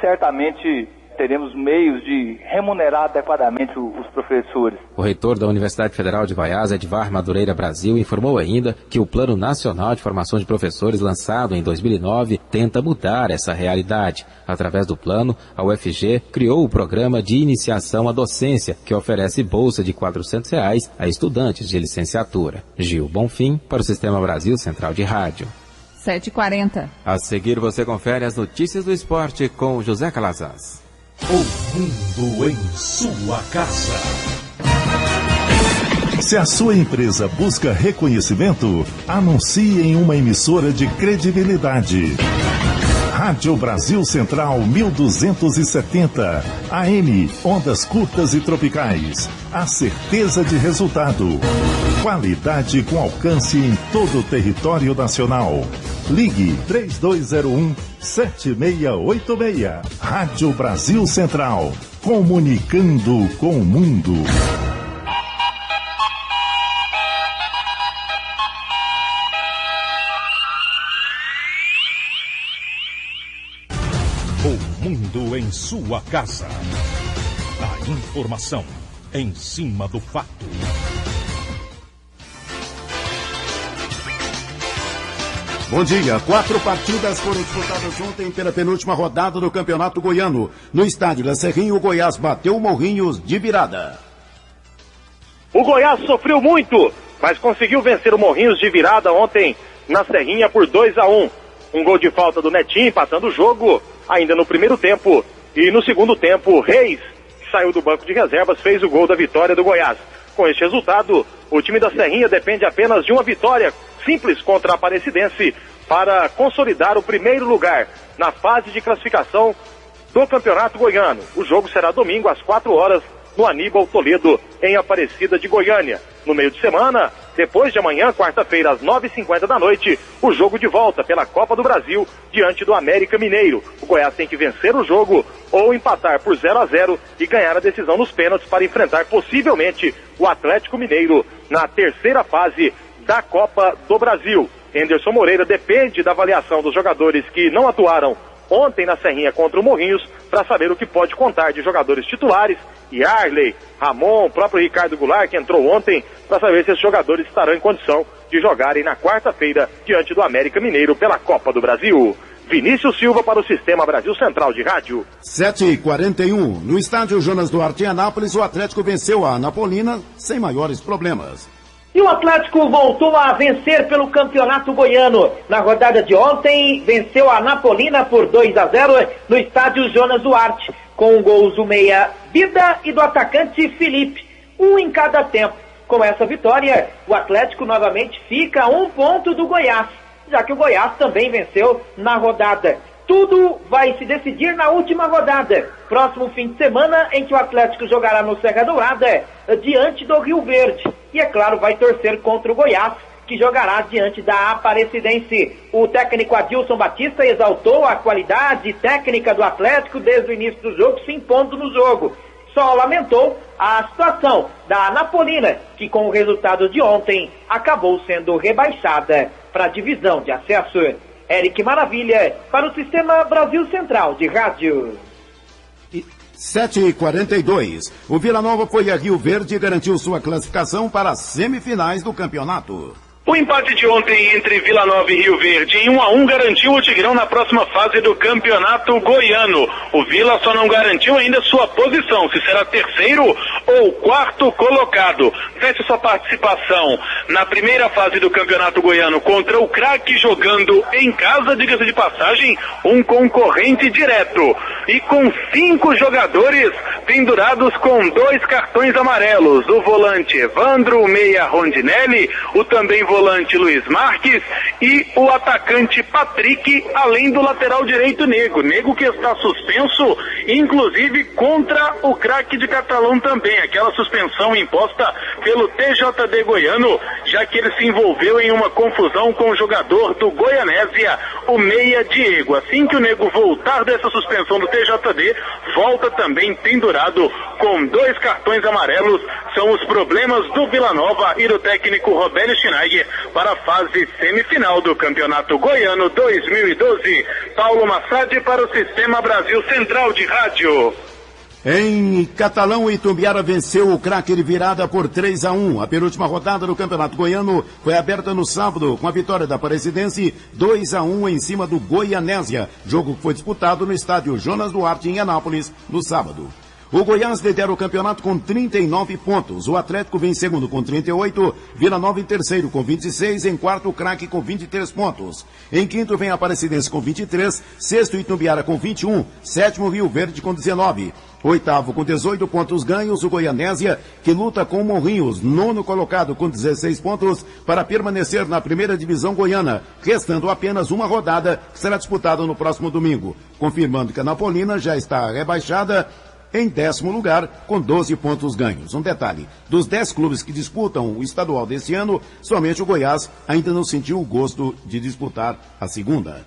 certamente teremos meios de remunerar adequadamente os professores. O reitor da Universidade Federal de Goiás, Edvar Madureira Brasil, informou ainda que o Plano Nacional de Formação de Professores, lançado em 2009, tenta mudar essa realidade. Através do plano, a UFG criou o Programa de Iniciação à Docência, que oferece bolsa de R$ 400 a estudantes de licenciatura. Gil Bonfim, para o Sistema Brasil Central de Rádio. 7h40. A seguir você confere as notícias do esporte com José Calazans. O mundo em sua casa. Se a sua empresa busca reconhecimento, anuncie em uma emissora de credibilidade. Rádio Brasil Central 1270. AM, ondas curtas e tropicais. A certeza de resultado. Qualidade com alcance em todo o território nacional. Ligue 3201-7686. Rádio Brasil Central. Comunicando com o mundo. O mundo em sua casa. A informação em cima do fato. Bom dia. 4 partidas foram disputadas ontem pela penúltima rodada do Campeonato Goiano. No estádio da Serrinha, o Goiás bateu o Morrinhos de virada. O Goiás sofreu muito, mas conseguiu vencer o Morrinhos de virada ontem na Serrinha por 2-1. Um gol de falta do Netinho empatando o jogo ainda no primeiro tempo. E no segundo tempo, Reis, que saiu do banco de reservas, fez o gol da vitória do Goiás. Com este resultado, o time da Serrinha depende apenas de uma vitória simples contra a Aparecidense para consolidar o primeiro lugar na fase de classificação do Campeonato Goiano. O jogo será domingo às 4 horas no Aníbal Toledo, em Aparecida de Goiânia. No meio de semana, depois de amanhã, quarta-feira, às 9h50 da noite, o jogo de volta pela Copa do Brasil diante do América Mineiro. O Goiás tem que vencer o jogo ou empatar por 0-0 e ganhar a decisão nos pênaltis para enfrentar possivelmente o Atlético Mineiro na terceira fase da Copa do Brasil. Anderson Moreira depende da avaliação dos jogadores que não atuaram ontem na Serrinha contra o Morrinhos para saber o que pode contar de jogadores titulares, Yarley, Ramon, o próprio Ricardo Goulart, que entrou ontem, para saber se esses jogadores estarão em condição de jogarem na quarta-feira diante do América Mineiro pela Copa do Brasil. Vinícius Silva para o Sistema Brasil Central de Rádio. 7h41. No estádio Jonas Duarte em Anápolis, o Atlético venceu a Anapolina sem maiores problemas. E o Atlético voltou a vencer pelo Campeonato Goiano. Na rodada de ontem, venceu a Anapolina por 2-0 no estádio Jonas Duarte, com gols do meia Bida e do atacante Felipe, um em cada tempo. Com essa vitória, o Atlético novamente fica a 1 ponto do Goiás, já que o Goiás também venceu na rodada. Tudo vai se decidir na última rodada, próximo fim de semana, em que o Atlético jogará no Serra Dourada, diante do Rio Verde. E, é claro, vai torcer contra o Goiás, que jogará diante da Aparecidense. O técnico Adilson Batista exaltou a qualidade técnica do Atlético desde o início do jogo, se impondo no jogo. Só lamentou a situação da Anapolina, que com o resultado de ontem acabou sendo rebaixada para a divisão de acesso. Eric Maravilha, para o Sistema Brasil Central de Rádio. 7h42. O Vila Nova foi a Rio Verde e garantiu sua classificação para as semifinais do campeonato. O empate de ontem entre Vila Nova e Rio Verde em 1-1 garantiu o Tigrão na próxima fase do Campeonato Goiano. O Vila só não garantiu ainda sua posição, se será terceiro ou quarto colocado. Fecha sua participação na primeira fase do Campeonato Goiano contra o Craque, jogando em casa, diga-se de passagem, um concorrente direto. E com 5 jogadores pendurados com 2 cartões amarelos. O volante Evandro, o meia Rondinelli, o também volante Luiz Marques e o atacante Patrick, além do lateral direito Nego que está suspenso, inclusive contra o Craque de Catalão também, aquela suspensão imposta pelo TJD goiano, já que ele se envolveu em uma confusão com o jogador do Goianésia, o meia Diego. Assim que o Nego voltar dessa suspensão do TJD, volta também pendurado com 2 cartões amarelos. São os problemas do Vila Nova e do técnico Robélio Schneider para a fase semifinal do Campeonato Goiano 2012. Paulo Massad para o Sistema Brasil Central de Rádio. Em Catalão, o Itumbiara venceu o Craque de virada por 3-1. A penúltima rodada do Campeonato Goiano foi aberta no sábado, com a vitória da Aparecidense 2-1 em cima do Goianésia. Jogo que foi disputado no estádio Jonas Duarte, em Anápolis, no sábado. O Goiás lidera o campeonato com 39 pontos. O Atlético vem em segundo com 38, Vila Nova em terceiro com 26, em quarto o Craque com 23 pontos. Em quinto vem a Aparecidense com 23, sexto Itumbiara com 21, sétimo Rio Verde com 19. Oitavo com 18 pontos ganhos, o Goianésia, que luta com o Morrinhos, nono colocado com 16 pontos, para permanecer na primeira divisão goiana, restando apenas uma rodada, que será disputada no próximo domingo. Confirmando que a Napolina já está rebaixada em 10º lugar, com 12 pontos ganhos. Um detalhe, dos 10 clubes que disputam o estadual desse ano, somente o Goiás ainda não sentiu o gosto de disputar a segunda.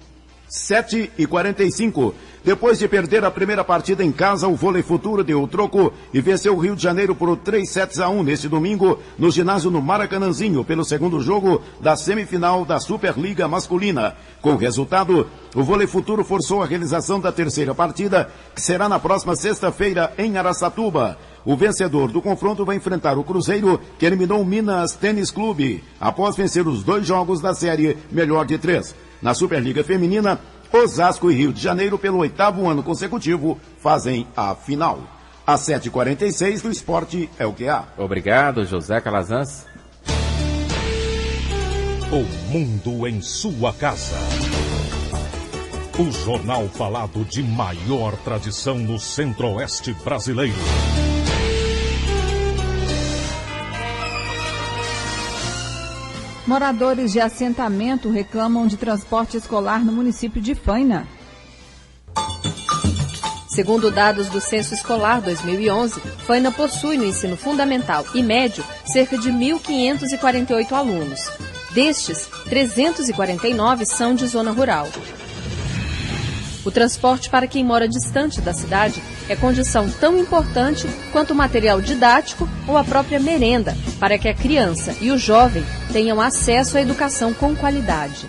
7h45. Depois de perder a primeira partida em casa, o Vôlei Futuro deu o troco e venceu o Rio de Janeiro por 3-1 neste domingo no ginásio no Maracanãzinho pelo segundo jogo da semifinal da Superliga Masculina. Com o resultado, o Vôlei Futuro forçou a realização da terceira partida, que será na próxima sexta-feira em Araçatuba. O vencedor do confronto vai enfrentar o Cruzeiro, que eliminou o Minas Tênis Clube, após vencer os 2 jogos da série melhor de 3. Na Superliga Feminina, Osasco e Rio de Janeiro, pelo 8º ano consecutivo, fazem a final. Às 7h46, do esporte é o que há. Obrigado, José Calazans. O mundo em sua casa. O jornal falado de maior tradição no Centro-Oeste brasileiro. Moradores de assentamento reclamam de transporte escolar no município de Faina. Segundo dados do Censo Escolar 2011, Faina possui no ensino fundamental e médio cerca de 1.548 alunos. Destes, 349 são de zona rural. O transporte para quem mora distante da cidade é condição tão importante quanto o material didático ou a própria merenda, para que a criança e o jovem tenham acesso à educação com qualidade.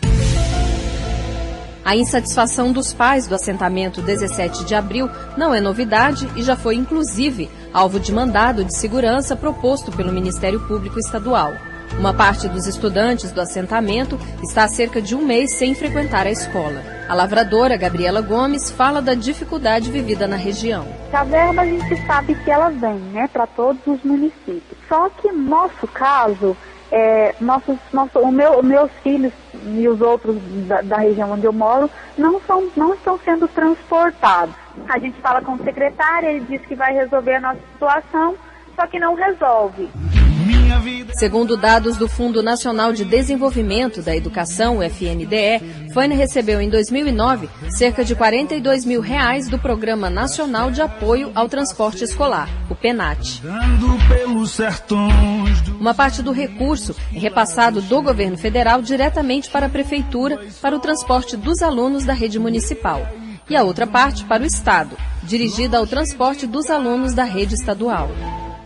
A insatisfação dos pais do assentamento 17 de abril não é novidade e já foi, inclusive, alvo de mandado de segurança proposto pelo Ministério Público Estadual. Uma parte dos estudantes do assentamento está há cerca de um mês sem frequentar a escola. A lavradora Gabriela Gomes fala da dificuldade vivida na região. A verba a gente sabe que ela vem, né, para todos os municípios. Só que no nosso caso, meus filhos e os outros da região onde eu moro não estão sendo transportados. A gente fala com o secretário, ele diz que vai resolver a nossa situação, só que não resolve. Segundo dados do Fundo Nacional de Desenvolvimento da Educação, o FNDE, Faina recebeu em 2009 cerca de R$42 mil do Programa Nacional de Apoio ao Transporte Escolar, o PENAT. Uma parte do recurso é repassado do governo federal diretamente para a prefeitura para o transporte dos alunos da rede municipal. E a outra parte para o Estado, dirigida ao transporte dos alunos da rede estadual.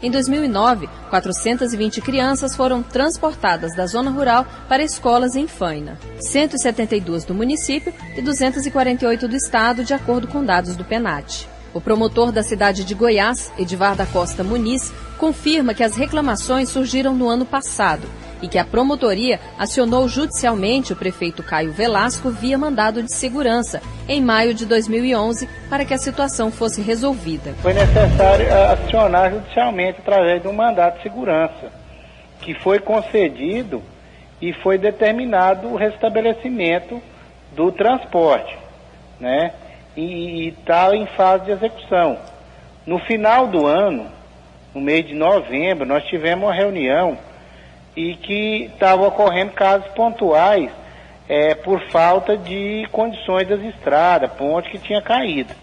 Em 2009, 420 crianças foram transportadas da zona rural para escolas em Faina, 172 do município e 248 do estado, de acordo com dados do PENAT. O promotor da cidade de Goiás, Edivar da Costa Muniz, confirma que as reclamações surgiram no ano passado e que a promotoria acionou judicialmente o prefeito Caio Velasco via mandado de segurança em maio de 2011 para que a situação fosse resolvida. Foi necessário acionar judicialmente através de um mandado de segurança, que foi concedido e foi determinado o restabelecimento do transporte, né? E está em fase de execução. No final do ano, no mês de novembro, nós tivemos uma reunião e que estavam ocorrendo casos pontuais por falta de condições das estradas, ponte que tinha caído.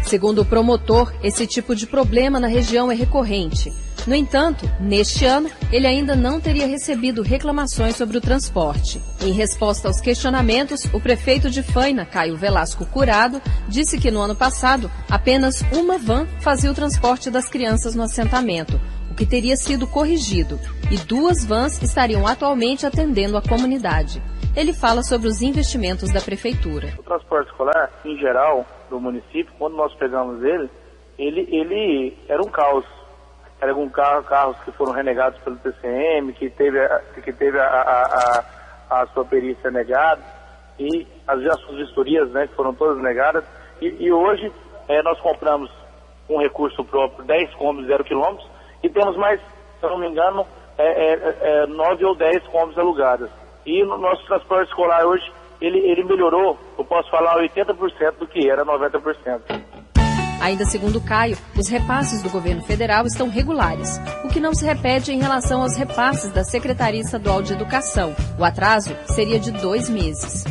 Segundo o promotor, esse tipo de problema na região é recorrente. No entanto, neste ano, ele ainda não teria recebido reclamações sobre o transporte. Em resposta aos questionamentos, o prefeito de Faina, Caio Velasco Curado, disse que no ano passado, apenas uma van fazia o transporte das crianças no assentamento, o que teria sido corrigido, e 2 vans estariam atualmente atendendo a comunidade. Ele fala sobre os investimentos da prefeitura. O transporte escolar, em geral, do município, quando nós pegamos ele era um caos. Era com carros que foram renegados pelo TCM, que teve a sua perícia negada, e as suas vistorias, né, que foram todas negadas. E hoje nós compramos um recurso próprio, 10 cômodos 0 quilômetros, e temos mais, se eu não me engano, 9 ou 10 cômodos alugados. E no nosso transporte escolar hoje, ele melhorou, eu posso falar, 80% do que era 90%. Ainda segundo Caio, os repasses do governo federal estão regulares, o que não se repete em relação aos repasses da Secretaria Estadual de Educação. O atraso seria de 2 meses.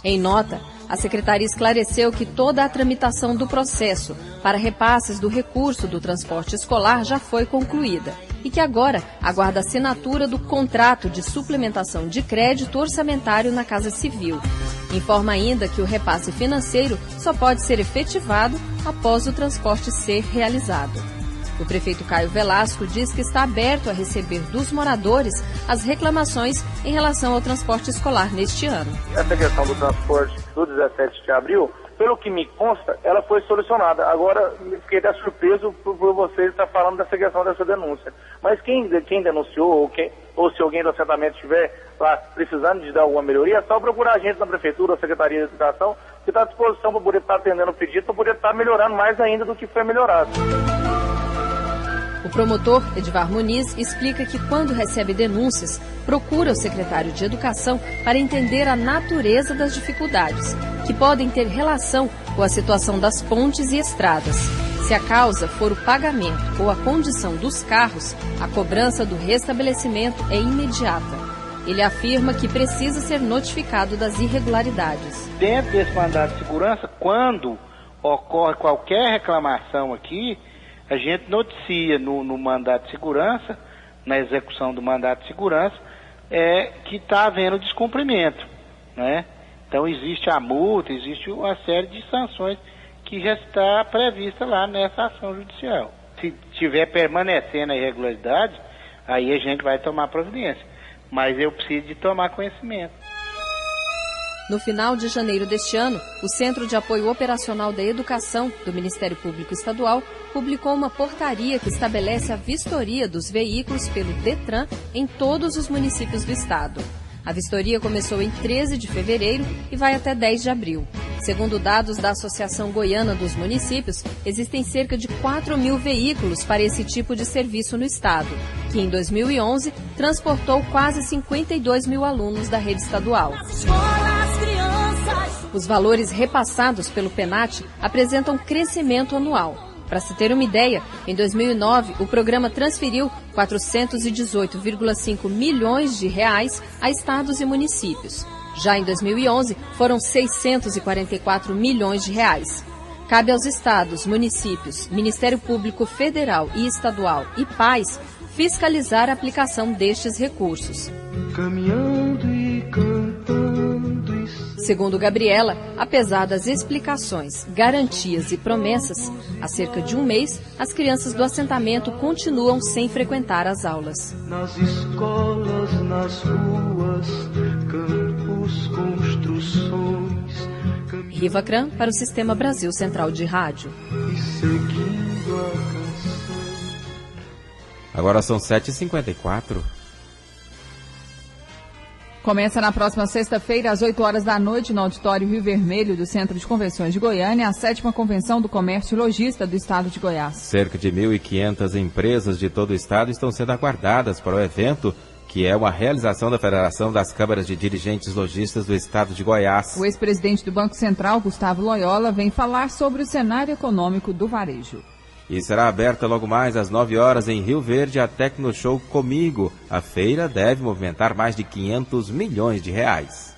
Em nota, a Secretaria esclareceu que toda a tramitação do processo para repasses do recurso do transporte escolar já foi concluída e que agora aguarda a assinatura do contrato de suplementação de crédito orçamentário na Casa Civil. Informa ainda que o repasse financeiro só pode ser efetivado após o transporte ser realizado. O prefeito Caio Velasco diz que está aberto a receber dos moradores as reclamações em relação ao transporte escolar neste ano. Essa questão do transporte do 17 de abril, pelo que me consta, ela foi solucionada. Agora, fiquei até surpreso por vocês estar falando dessa questão dessa denúncia. Mas quem denunciou, ou se alguém do assentamento estiver lá precisando de dar alguma melhoria, é só procurar a gente na Prefeitura, a Secretaria de Educação, que está à disposição para poder estar atendendo o pedido, para poder estar melhorando mais ainda do que foi melhorado. O promotor, Edvar Muniz, explica que quando recebe denúncias, procura o secretário de Educação para entender a natureza das dificuldades, que podem ter relação com a situação das pontes e estradas. Se a causa for o pagamento ou a condição dos carros, a cobrança do restabelecimento é imediata. Ele afirma que precisa ser notificado das irregularidades. Dentro desse mandato de segurança, quando ocorre qualquer reclamação aqui, a gente noticia no mandato de segurança, na execução do mandato de segurança, que está havendo descumprimento, né? Então existe a multa, existe uma série de sanções que já está prevista lá nessa ação judicial. Se tiver permanecendo a irregularidade, aí a gente vai tomar providência. Mas eu preciso de tomar conhecimento. No final de janeiro deste ano, o Centro de Apoio Operacional da Educação do Ministério Público Estadual publicou uma portaria que estabelece a vistoria dos veículos pelo DETRAN em todos os municípios do estado. A vistoria começou em 13 de fevereiro e vai até 10 de abril. Segundo dados da Associação Goiana dos Municípios, existem cerca de 4.000 veículos para esse tipo de serviço no estado, que em 2011 transportou quase 52 mil alunos da rede estadual. Os valores repassados pelo PENAT apresentam crescimento anual. Para se ter uma ideia, em 2009, o programa transferiu 418,5 milhões de reais a estados e municípios. Já em 2011, foram 644 milhões de reais. Cabe aos estados, municípios, Ministério Público Federal e Estadual e PAIs fiscalizar a aplicação destes recursos. Caminhando e cantando. Segundo Gabriela, apesar das explicações, garantias e promessas, há cerca de um mês, as crianças do assentamento continuam sem frequentar as aulas. Nas escolas, nas ruas, campos, construções. Riva Cran para o Sistema Brasil Central de Rádio. E seguindo a canção. Agora são 7h54. Começa na próxima sexta-feira, às 8 horas da noite, no Auditório Rio Vermelho do Centro de Convenções de Goiânia, a 7ª Convenção do Comércio Logista do Estado de Goiás. Cerca de 1.500 empresas de todo o estado estão sendo aguardadas para o evento, que é uma realização da Federação das Câmaras de Dirigentes Lojistas do Estado de Goiás. O ex-presidente do Banco Central, Gustavo Loyola, vem falar sobre o cenário econômico do varejo. E será aberta logo mais às 9 horas em Rio Verde a Tecnoshow Comigo. A feira deve movimentar mais de 500 milhões de reais.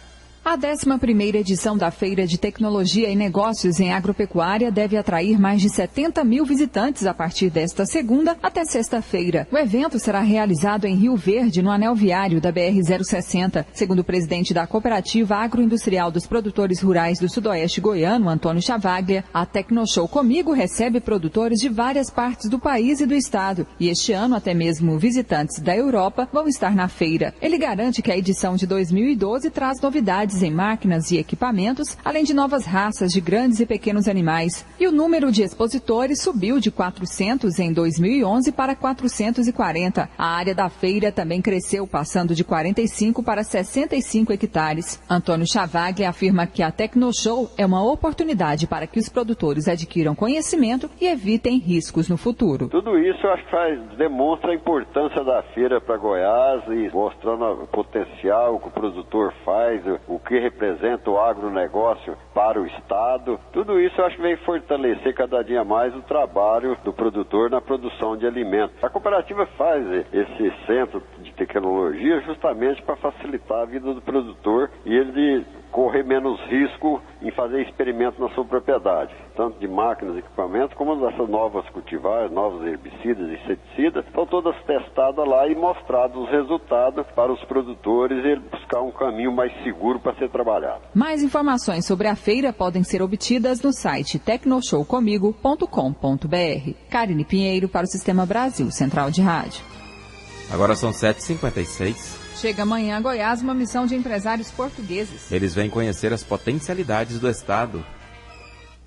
A 11ª edição da Feira de Tecnologia e Negócios em Agropecuária deve atrair mais de 70 mil visitantes a partir desta segunda até sexta-feira. O evento será realizado em Rio Verde, no anel viário da BR-060. Segundo o presidente da Cooperativa Agroindustrial dos Produtores Rurais do Sudoeste Goiano, Antônio Chavaglia, a Tecnoshow Comigo recebe produtores de várias partes do país e do estado. E este ano, até mesmo visitantes da Europa vão estar na feira. Ele garante que a edição de 2012 traz novidades novidades em máquinas e equipamentos, além de novas raças de grandes e pequenos animais. E o número de expositores subiu de 400 em 2011 para 440. A área da feira também cresceu, passando de 45 para 65 hectares. Antônio Chavaglia afirma que a Tecnoshow é uma oportunidade para que os produtores adquiram conhecimento e evitem riscos no futuro. Tudo isso eu acho que demonstra a importância da feira para Goiás e mostrando o potencial que o produtor faz, o que representa o agronegócio para o Estado. Tudo isso eu acho que vem fortalecer cada dia mais o trabalho do produtor na produção de alimentos. A cooperativa faz esse centro de tecnologia justamente para facilitar a vida do produtor e ele correr menos risco em fazer experimento na sua propriedade, tanto de máquinas e equipamentos, como dessas novas cultivares, novos herbicidas e inseticidas, estão todas testadas lá e mostrados os resultados para os produtores e ele buscar um caminho mais seguro para ser trabalhado. Mais informações sobre a feira podem ser obtidas no site tecnoshowcomigo.com.br. Karine Pinheiro para o Sistema Brasil Central de Rádio. Agora são 7h56. Chega amanhã a Goiás uma missão de empresários portugueses. Eles vêm conhecer as potencialidades do Estado.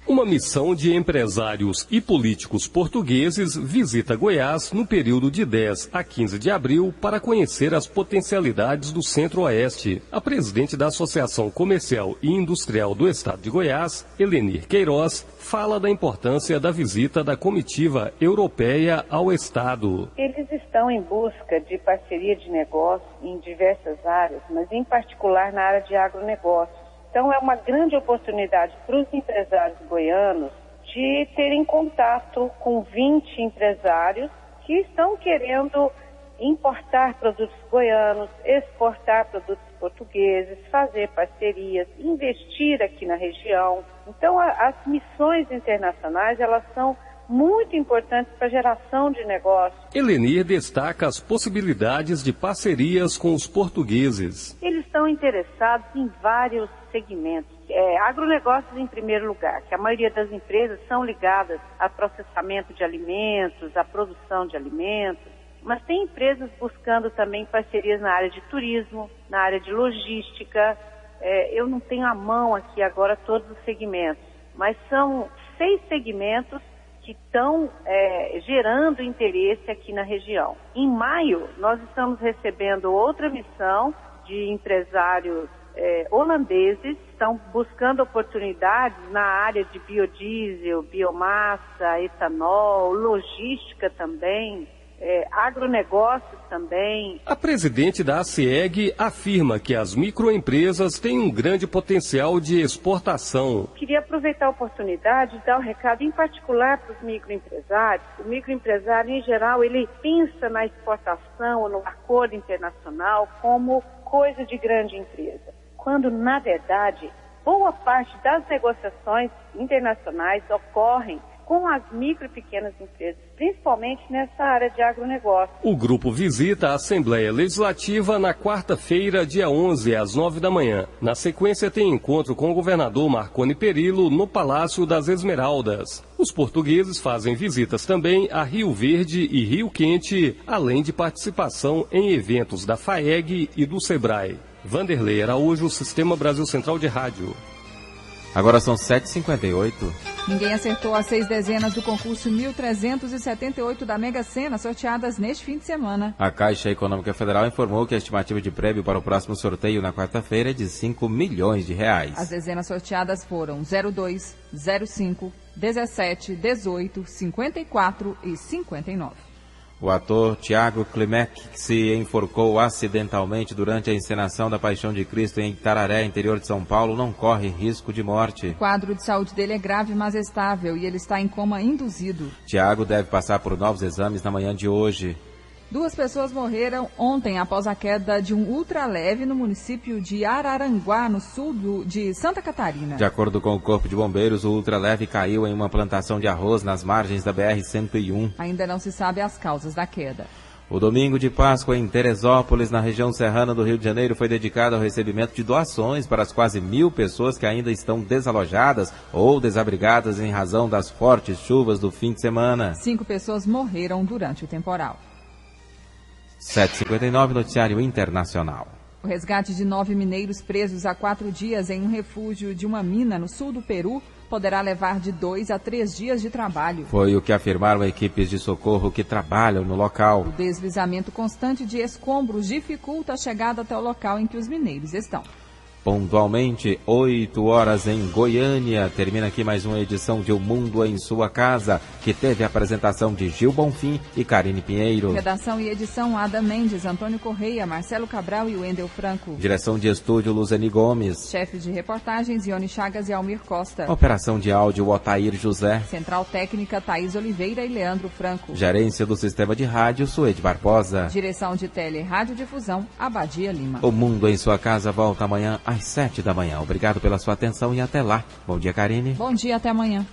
Uma missão de empresários e políticos portugueses visita Goiás no período de 10 a 15 de abril para conhecer as potencialidades do Centro-Oeste. A presidente da Associação Comercial e Industrial do Estado de Goiás, Helenir Queiroz, fala da importância da visita da comitiva europeia ao Estado. Eles estão em busca de parceria de negócio em diversas áreas, mas em particular na área de agronegócio. Então é uma grande oportunidade para os empresários goianos de terem contato com 20 empresários que estão querendo importar produtos goianos, exportar produtos portugueses, fazer parcerias, investir aqui na região. Então as missões internacionais, elas são muito importantes para a geração de negócios. Helenir destaca as possibilidades de parcerias com os portugueses. Eles estão interessados em vários segmentos. Agronegócios em primeiro lugar, que a maioria das empresas são ligadas a processamento de alimentos, à produção de alimentos, mas tem empresas buscando também parcerias na área de turismo, na área de logística. Eu não tenho à mão aqui agora todos os segmentos, mas são 6 segmentos que estão gerando interesse aqui na região. Em maio, nós estamos recebendo outra missão de empresários holandeses, estão buscando oportunidades na área de biodiesel, biomassa, etanol, logística também, agronegócios também. A presidente da ACEG afirma que as microempresas têm um grande potencial de exportação. Queria aproveitar a oportunidade de dar um recado em particular para os microempresários. O microempresário, em geral, ele pensa na exportação ou no acordo internacional como coisa de grande empresa, quando, na verdade, boa parte das negociações internacionais ocorrem com as micro e pequenas empresas, principalmente nessa área de agronegócio. O grupo visita a Assembleia Legislativa na quarta-feira, dia 11, às 9 da manhã. Na sequência, tem encontro com o governador Marconi Perillo no Palácio das Esmeraldas. Os portugueses fazem visitas também a Rio Verde e Rio Quente, além de participação em eventos da FAEG e do SEBRAE. Vanderlei Araújo, Sistema Brasil Central de Rádio. Agora são 7h58. Ninguém acertou as 6 dezenas do concurso 1.378 da Mega Sena, sorteadas neste fim de semana. A Caixa Econômica Federal informou que a estimativa de prêmio para o próximo sorteio na quarta-feira é de R$5 milhões. As dezenas sorteadas foram 02, 05, 17, 18, 54 e 59. O ator Tiago Klimek, que se enforcou acidentalmente durante a encenação da Paixão de Cristo em Itararé, interior de São Paulo, não corre risco de morte. O quadro de saúde dele é grave, mas estável, e ele está em coma induzido. Tiago deve passar por novos exames na manhã de hoje. 2 pessoas morreram ontem após a queda de um ultraleve no município de Araranguá, no sul de Santa Catarina. De acordo com o Corpo de Bombeiros, o ultraleve caiu em uma plantação de arroz nas margens da BR-101. Ainda não se sabe as causas da queda. O domingo de Páscoa em Teresópolis, na região serrana do Rio de Janeiro, foi dedicado ao recebimento de doações para as quase 1.000 pessoas que ainda estão desalojadas ou desabrigadas em razão das fortes chuvas do fim de semana. 5 pessoas morreram durante o temporal. 7h59, noticiário internacional. O resgate de 9 mineiros presos há 4 dias em um refúgio de uma mina no sul do Peru poderá levar de 2 a 3 dias de trabalho. Foi o que afirmaram equipes de socorro que trabalham no local. O deslizamento constante de escombros dificulta a chegada até o local em que os mineiros estão. Pontualmente, 8 horas em Goiânia. Termina aqui mais uma edição de O Mundo em Sua Casa, que teve a apresentação de Gil Bonfim e Karine Pinheiro. Redação e edição Ada Mendes, Antônio Correia, Marcelo Cabral e Wendel Franco. Direção de estúdio Luzeni Gomes. Chefes de reportagens Ione Chagas e Almir Costa. Operação de áudio Otair José. Central técnica Thaís Oliveira e Leandro Franco. Gerência do sistema de rádio Suede Barbosa. Direção de tele e radiodifusão Abadia Lima. O Mundo em Sua Casa volta amanhã às 7 da manhã. Obrigado pela sua atenção e até lá. Bom dia, Karine. Bom dia, até amanhã.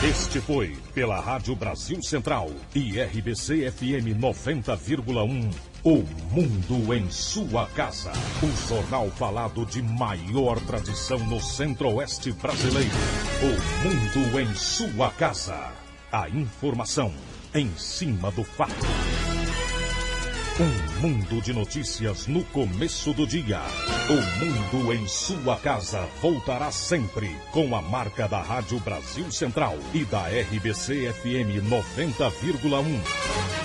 Este foi, pela Rádio Brasil Central e RBC FM 90,1, O Mundo em Sua Casa. O jornal falado de maior tradição no Centro-Oeste brasileiro. O Mundo em Sua Casa. A informação em cima do fato. Um mundo de notícias no começo do dia. O Mundo em Sua Casa voltará sempre com a marca da Rádio Brasil Central e da RBC FM 90,1.